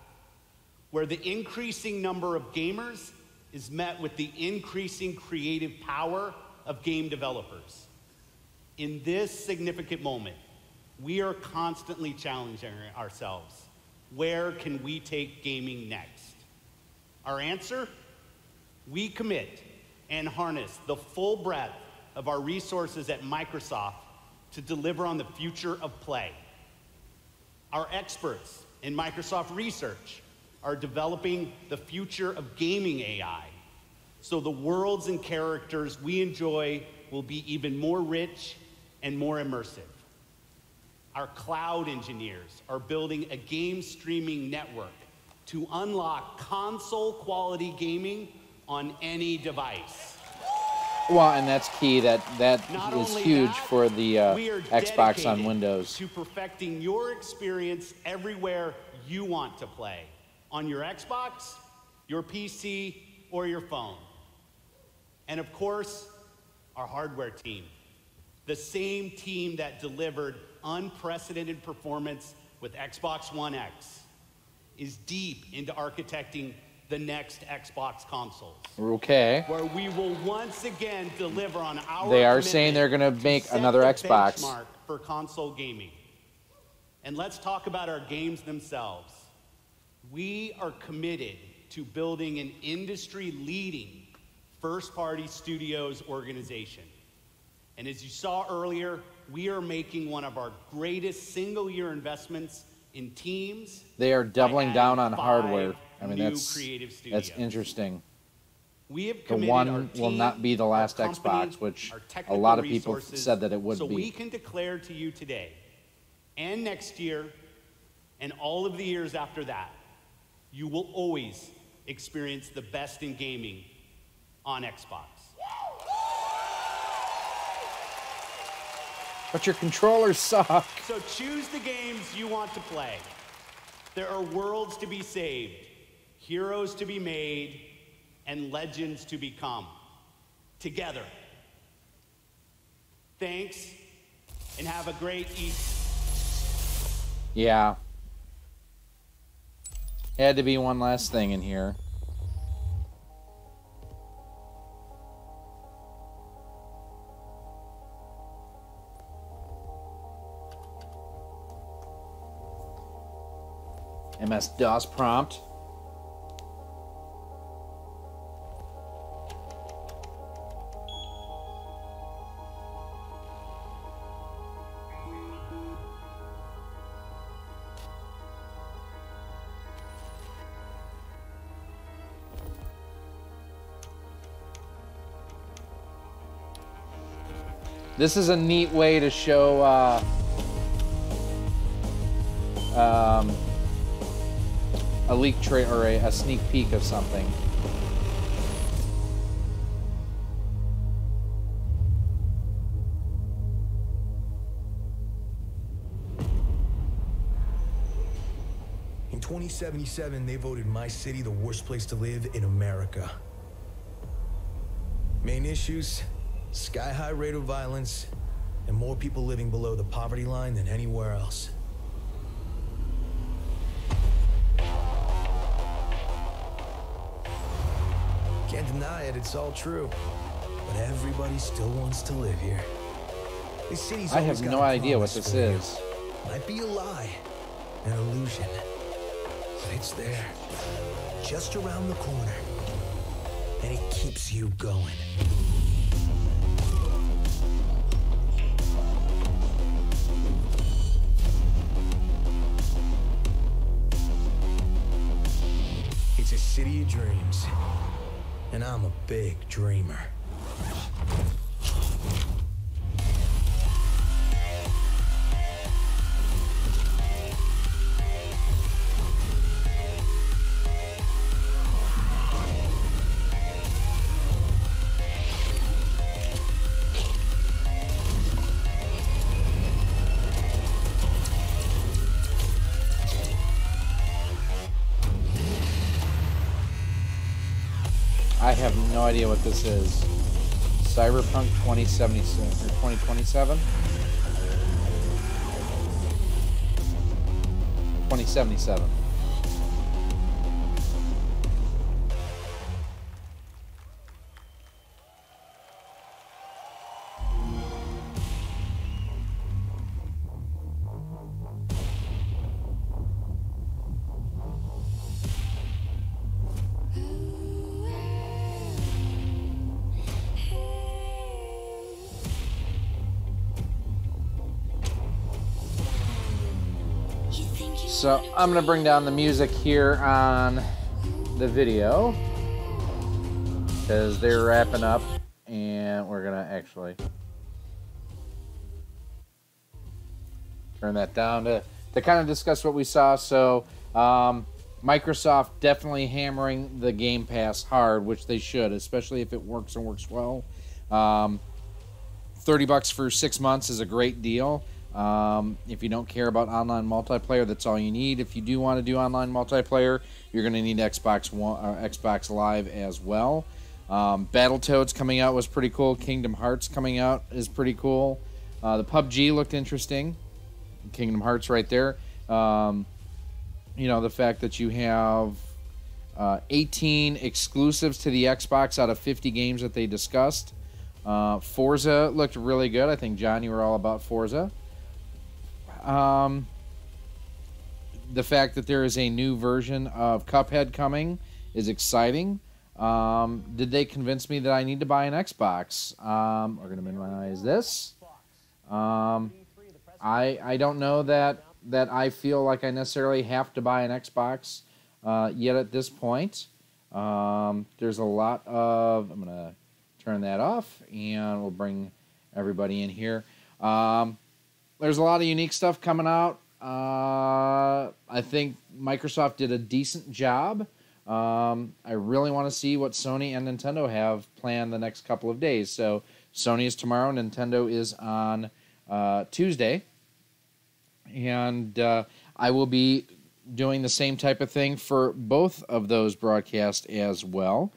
where the increasing number of gamers is met with the increasing creative power of game developers. In this significant moment, we are constantly challenging ourselves. Where can we take gaming next? Our answer? We commit and harness the full breadth of our resources at Microsoft to deliver on the future of play. Our experts in Microsoft Research are developing the future of gaming AI, so the worlds and characters we enjoy will be even more rich and more immersive. Our cloud engineers are building a game streaming network to unlock console-quality gaming on any device. Well, and that's key. That Not is only huge that, for the we are Xbox on dedicated Windows. to perfecting your experience everywhere you want to play, on your Xbox, your PC, or your phone. And of course, our hardware team, the same team that delivered unprecedented performance with Xbox One X, is deep into architecting the next Xbox consoles. Okay. Where we will once again deliver on our They are commitment saying they're going to make set another the Xbox. benchmark for console gaming. And let's talk about our games themselves. We are committed to building an industry-leading first-party studios organization. And as you saw earlier, we are making one of our greatest single-year investments in teams. They are doubling down on hardware. I mean, new that's creative studios. interesting. We have The committed one our will team, not be the last our company, Xbox, which our a technical lot of people resources, said that it would so be. we can declare to you today and next year and all of the years after that, you will always experience the best in gaming on Xbox. But your controllers suck. So choose the games you want to play. There are worlds to be saved, heroes to be made, and legends to become. Together. Thanks, and have a great Easter. Yeah. Had to be one last thing in here. MS-DOS prompt. This is a neat way to show a leak tray or a sneak peek of something. In 2077, they voted my city the worst place to live in America. Main issues, sky-high rate of violence, and more people living below the poverty line than anywhere else. Can't deny it, it's all true. But everybody still wants to live here. This city's I always have got no a idea what promise this for you. is. Might be a lie, an illusion. But it's there, just around the corner. And it keeps you going. It's a city of dreams. And I'm a big dreamer. I have no idea what this is. Cyberpunk 2077 or 2027? 2077. So I'm going to bring down the music here on the video because they're wrapping up, and we're going to actually turn that down to kind of discuss what we saw. So Microsoft definitely hammering the Game Pass hard, which they should, especially if it works and works well. $30 for 6 months is a great deal. If you don't care about online multiplayer, that's all you need. If you do want to do online multiplayer, you're going to need Xbox One or Xbox Live as well. Battletoads coming out was pretty cool. Kingdom Hearts coming out is pretty cool. The PUBG looked interesting. Kingdom Hearts right there. You know, the fact that you have 18 exclusives to the Xbox out of 50 games that they discussed. Forza looked really good. I think, John, you were all about Forza. The fact that there is a new version of Cuphead coming is exciting. Did they convince me that I need to buy an Xbox? We're going to minimize this. I don't know that I feel like I necessarily have to buy an Xbox yet at this point. There's a lot of... I'm going to turn that off, and we'll bring everybody in here. There's a lot of unique stuff coming out. I think Microsoft did a decent job. I really want to see what Sony and Nintendo have planned the next couple of days. So Sony is tomorrow, Nintendo is on Tuesday. And I will be doing the same type of thing for both of those broadcasts as well.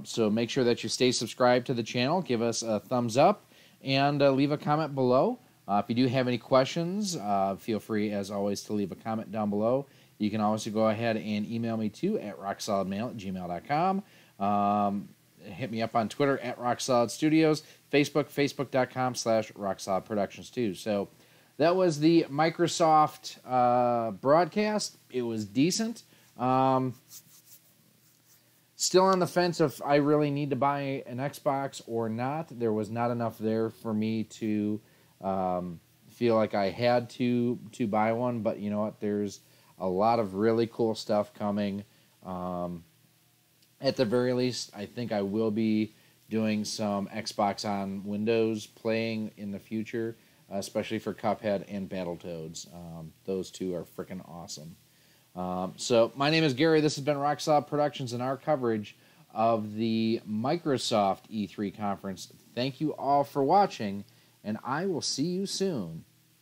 So make sure that you stay subscribed to the channel, give us a thumbs up, and leave a comment below. If you do have any questions, feel free, as always, to leave a comment down below. You can also go ahead and email me too at RoXolidMail@gmail.com. Hit me up on Twitter at RoXolid Studios, Facebook, Facebook.com/RoXolid Productions too. So that was the Microsoft broadcast. It was decent. Still on the fence if I really need to buy an Xbox or not. There was not enough there for me to feel like I had to buy one. But you know what? There's a lot of really cool stuff coming. At the very least, I think I will be doing some Xbox on Windows playing in the future, especially for Cuphead and Battletoads. Those two are freaking awesome. So my name is Gary. This has been RoXolid Productions and our coverage of the Microsoft E3 conference. Thank you all for watching, and I will see you soon.